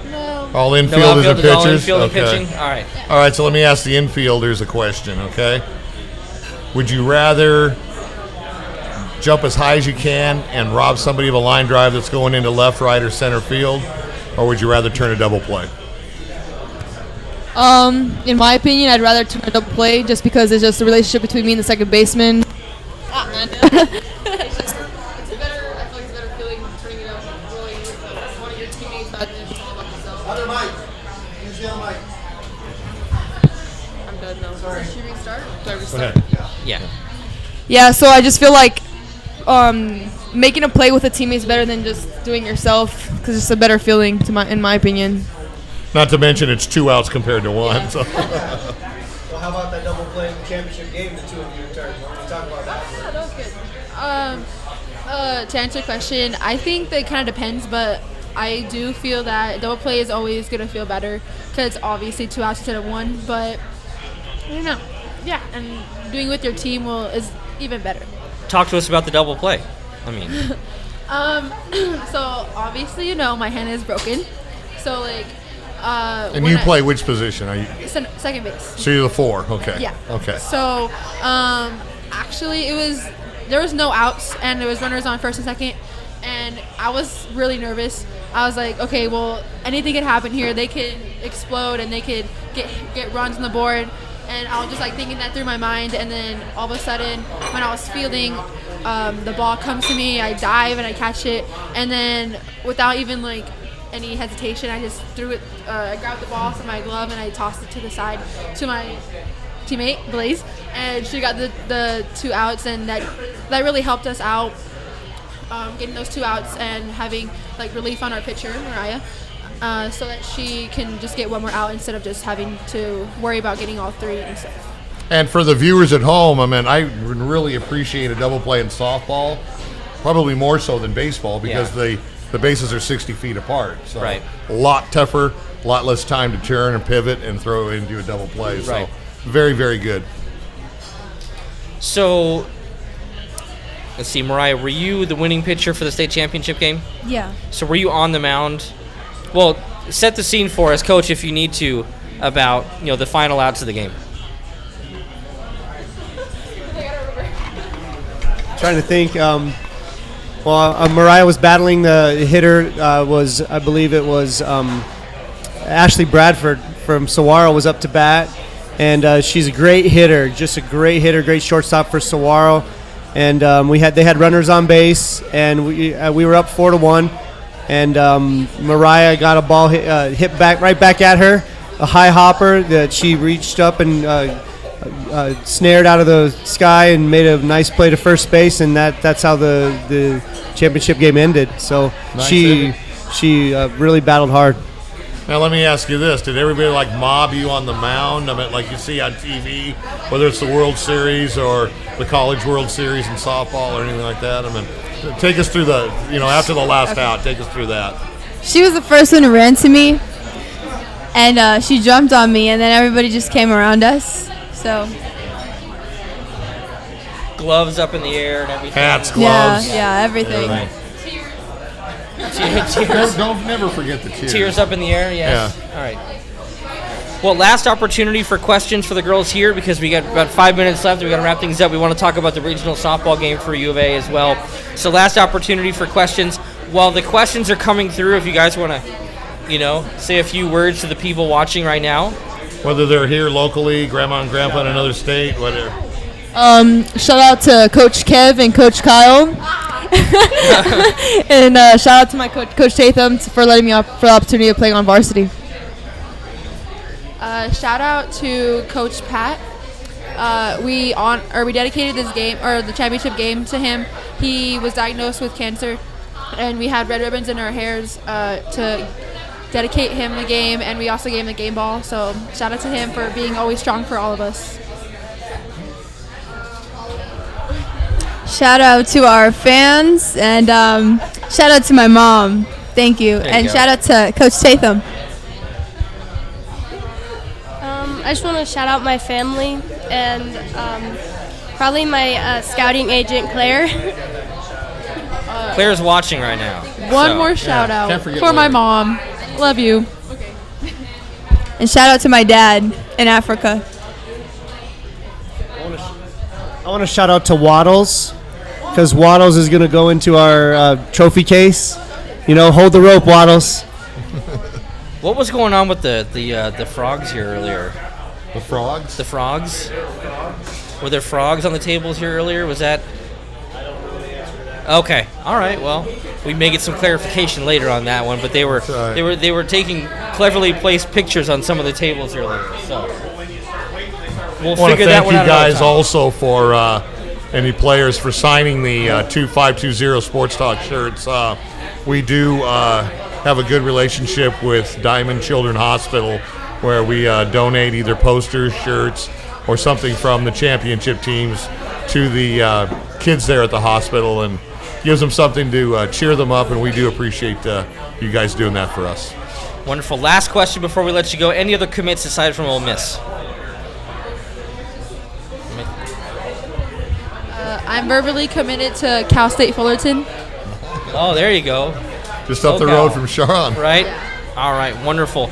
No. All infielders and pitchers? All infield and Okay. pitching? All right. All right, so let me ask the infielders a question, okay? Would you rather jump as high as you can and rob somebody of a line drive that's going into left, right, or center field, or would you rather turn a double play? In my opinion, I'd rather turn a double play just because it's just the relationship between me and the second baseman. It's a better, I feel like it's a better feeling turning it up, rolling with one of your teammates rather than just all by yourself. Other mic. Use the other mic. I'm done now. Sorry. Should we restart? Do I Go restart? ahead. Yeah. Yeah, so I just feel like making a play with a teammate is better than just doing it yourself, because it's a better feeling, in my opinion. Not to mention it's 2 outs compared to 1. Yeah. So. Well, how about that double play in the championship game, the two of you returned? Why don't you talk about that? Yeah, that was good. To answer your question, I think that it kind of depends, but I do feel that double play is always going to feel better, because obviously 2 outs instead of 1, but I don't know. Yeah, and doing it with your team is even better. Talk to us about the double play. I mean, so obviously, you know, my hand is broken. So like, and you play which position? Are you second base? So you're the 4. Okay. Yeah. Okay. So actually, there was no outs, and there was runners on first and second, and I was really nervous. I was like, okay, well, anything could happen here. They could explode, and they could get runs on the board. And I was just like thinking that through my mind, and then all of a sudden, when I was fielding, the ball comes to me, I dive and I catch it, and then without even like any hesitation, I just threw it. I grabbed the ball from my glove and I tossed it to the side to my teammate Blaze, and she got the 2 outs, and that really helped us out, getting those 2 outs and having like relief on our pitcher Mariah. So that she can just get 1 more out instead of just having to worry about getting all 3 and stuff. And for the viewers at home, I mean, I would really appreciate a double play in softball, probably more so than baseball, because the bases are 60 feet apart. So right. A lot tougher, a lot less time to turn and pivot and throw into a double play. So Right. very, very good. So, let's see, Mariah, were you the winning pitcher for the state championship game? Yeah. So were you on the mound? Well, set the scene for us, Coach, if you need to, about the final outs of the game. Trying to think. Mariah was battling the hitter. I believe it was Ashley Bradford from Saguaro was up to bat, and she's a great hitter, just a great hitter, great shortstop for Saguaro. And they had runners on base, and we were up 4-1. And Mariah got a ball hit right back at her, a high hopper that she reached up and snared out of the sky and made a nice play to first base, and that's how the championship game ended. So Nice she really battled hard. Now let me ask you this: did everybody like mob you on the mound? I mean, like you see on TV, whether it's the World Series or the College World Series in softball or anything like that. I mean, take us through the, after the last out, take us through that. She was the first one who ran to me, and she jumped on me, and then everybody just came around us. So gloves up in the air and everything. Hats, gloves. Yeah, everything. Tears. Don't never forget the tears. Tears up in the air, yes. Yeah. All right. Well, last opportunity for questions for the girls here because we got about 5 minutes left. We got to wrap things up. We want to talk about the regional softball game for U of A as well. So last opportunity for questions. While the questions are coming through, if you guys want to, say a few words to the people watching right now. Whether they're here locally, grandma and grandpa in another state, whatever. Shout out to Coach Kev and Coach Kyle. And shout out to my Coach Tatham for letting me up for the opportunity of playing on varsity. Shout out to Coach Pat. We dedicated this game or the championship game to him. He was diagnosed with cancer, and we had red ribbons in our hairs to dedicate him the game, and we also gave him the game ball. So shout out to him for being always strong for all of us. Shout out to our fans, and shout out to my mom. Thank you. And shout out to Coach Tatham. I just want to shout out my family and probably my scouting agent, Claire. Claire's watching right now. One more shout out for my mom. Love you. And shout out to my dad in Africa. I want to shout out to Waddles, because Waddles is going to go into our trophy case. Hold the rope, Waddles. What was going on with the frogs here earlier? The frogs? The frogs? Were there frogs on the tables here earlier? Was that? Okay. All right. Well, we may get some clarification later on that one, but they were taking cleverly placed pictures on some of the tables earlier. So we'll figure that one out. Thank you guys also for any players for signing the 2520 Sports Talk shirts. We do have a good relationship with Diamond Children Hospital, where we donate either posters, shirts, or something from the championship teams to the kids there at the hospital, and gives them something to cheer them up, and we do appreciate you guys doing that for us. Wonderful. Last question before we let you go. Any other commits aside from Ole Miss? I'm verbally committed to Cal State Fullerton. Oh, there you go. Just up the road from Sharon. Right? All right, wonderful.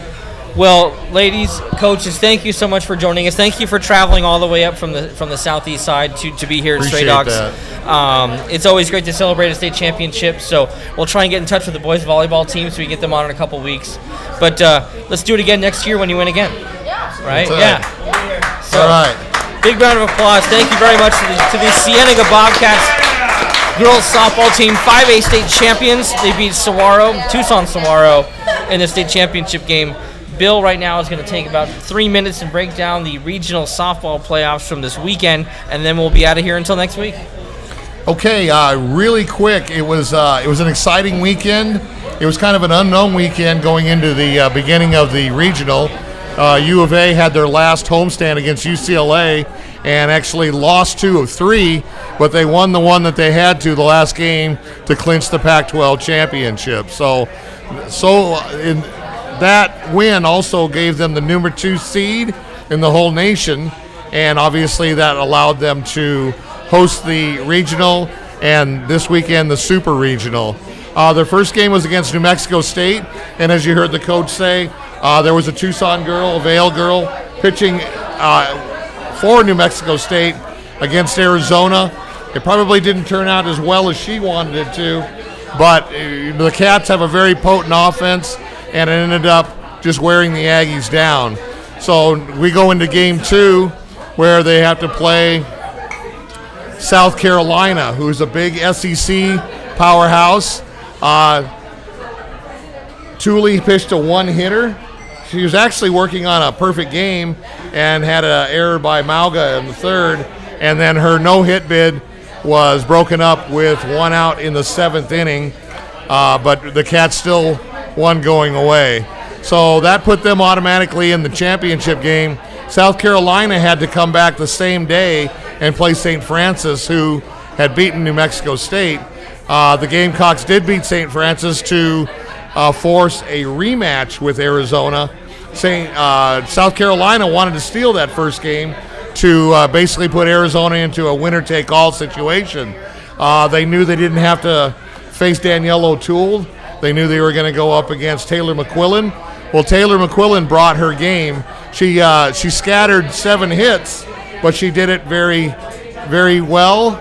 Well, ladies, coaches, thank you so much for joining us. Thank you for traveling all the way up from the southeast side to be here at Stray Dogs. It's always great to celebrate a state championship, so we'll try and get in touch with the boys volleyball team so we get them on in a couple weeks. But let's do it again next year when you win again. Right? Yeah. So, all right. Big round of applause. Thank you very much to the Cienega Bobcats girls softball team, 5A state champions. They beat Tucson Saguaro in the state championship game. Bill right now is going to take about 3 minutes and break down the regional softball playoffs from this weekend, and then we'll be out of here until next week. Okay, really quick, it was an exciting weekend. It was kind of an unknown weekend going into the beginning of the regional. U of A had their last homestand against UCLA and actually lost 2 of 3, but they won the one that they had to the last game to clinch the Pac-12 championship. So in that win also gave them the number 2 seed in the whole nation, and obviously that allowed them to host the regional and this weekend the super regional. Their first game was against New Mexico State, and as you heard the coach say, there was a Tucson girl, a Vail girl, pitching for New Mexico State against Arizona. It probably didn't turn out as well as she wanted it to, but the Cats have a very potent offense, and it ended up just wearing the Aggies down. So we go into game 2 where they have to play South Carolina, who's a big SEC powerhouse. Thule pitched a one-hitter. She was actually working on a perfect game and had an error by Mauga in the third, and then her no-hit bid was broken up with 1 out in the 7th inning, but the Cats still won going away. So that put them automatically in the championship game. South Carolina had to come back the same day and play St. Francis, who had beaten New Mexico State. The Gamecocks did beat St. Francis to force a rematch with Arizona. South Carolina wanted to steal that first game to basically put Arizona into a winner-take-all situation. They knew they didn't have to face Danielle O'Toole. They knew they were going to go up against Taylor McQuillan. Well, Taylor McQuillan brought her game. She scattered 7 hits, but she did it very, very well.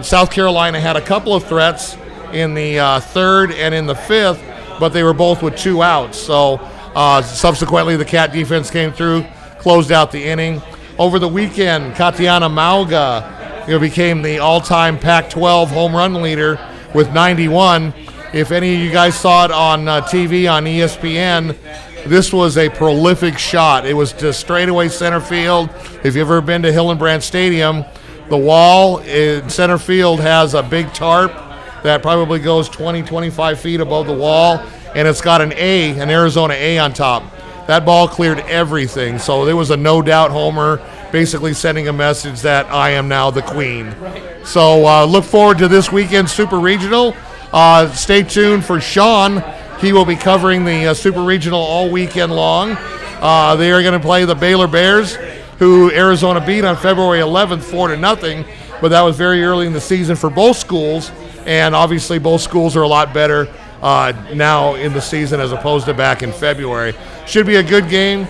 South Carolina had a couple of threats in the third and in the fifth, but they were both with 2 outs. So subsequently, the Cat defense came through, closed out the inning. Over the weekend, Katiana Mauga became the all-time Pac-12 home run leader with 91. If any of you guys saw it on TV on ESPN, this was a prolific shot. It was to straightaway center field. If you've ever been to Hillenbrand Stadium, the wall in center field has a big tarp that probably goes 20, 25 feet above the wall, and it's got an Arizona A on top. That ball cleared everything, so there was a no-doubt homer, basically sending a message that I am now the queen. So look forward to this weekend's Super Regional. Stay tuned for Sean. He will be covering the Super Regional all weekend long. They are going to play the Baylor Bears, who Arizona beat on February 11th, 4-0, but that was very early in the season for both schools, and obviously both schools are a lot better now in the season as opposed to back in February. Should be a good game.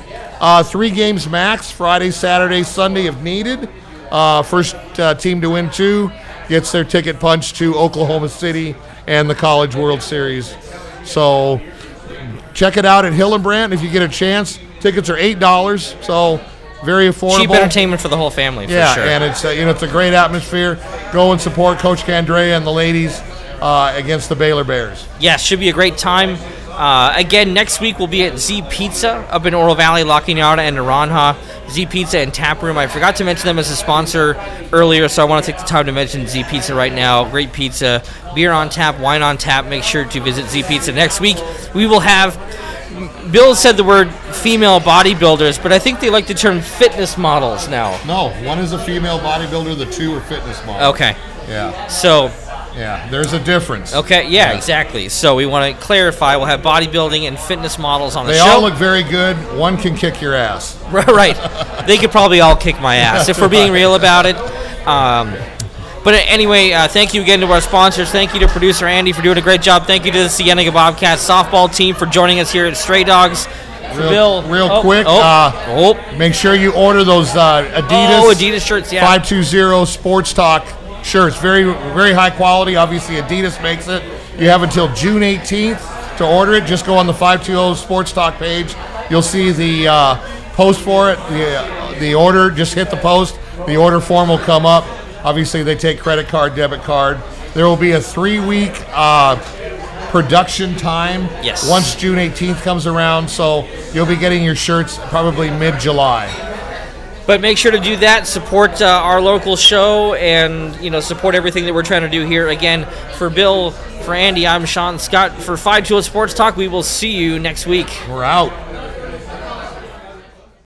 3 games max, Friday, Saturday, Sunday if needed. First team to win 2 gets their ticket punched to Oklahoma City and the College World Series. So check it out at Hillenbrand if you get a chance. Tickets are $8, so very affordable. Cheap entertainment for the whole family, for sure. And it's it's a great atmosphere. Go and support Coach Candrea and the ladies against the Baylor Bears. Yes, should be a great time. Again, next week we'll be at Z Pizza up in Oro Valley, La Cañada, and Naranja. Z Pizza and Tap Room. I forgot to mention them as a sponsor earlier, so I want to take the time to mention Z Pizza right now. Great pizza, beer on tap, wine on tap. Make sure to visit Z Pizza. Next week we will have, Bill said the word female bodybuilders, but I think they like the term fitness models now. No, one is a female bodybuilder, the 2 are fitness models. Okay. Yeah. So... yeah, there's a difference. Okay, yeah, exactly. So we want to clarify. We'll have bodybuilding and fitness models on the show. They all look very good. One can kick your ass. Right. They could probably all kick my ass if we're being real about it. But anyway, thank you again to our sponsors. Thank you to producer Andy for doing a great job. Thank you to the Cienega Bobcats softball team for joining us here at Stray Dogs. Real quick, make sure you order those Adidas shirts, yeah. 520 Sports Talk shirts. Very, very high quality. Obviously, Adidas makes it. You have until June 18th to order it. Just go on the 520 Sports Talk page. You'll see the post for it. The order, just hit the post. The order form will come up. Obviously, they take credit card, debit card. There will be a 3-week production time once June 18th comes around. So you'll be getting your shirts probably mid-July. But make sure to do that. Support our local show, and support everything that we're trying to do here. Again, for Bill, for Andy, I'm Sean Scott. For 520 Sports Talk, we will see you next week. We're out.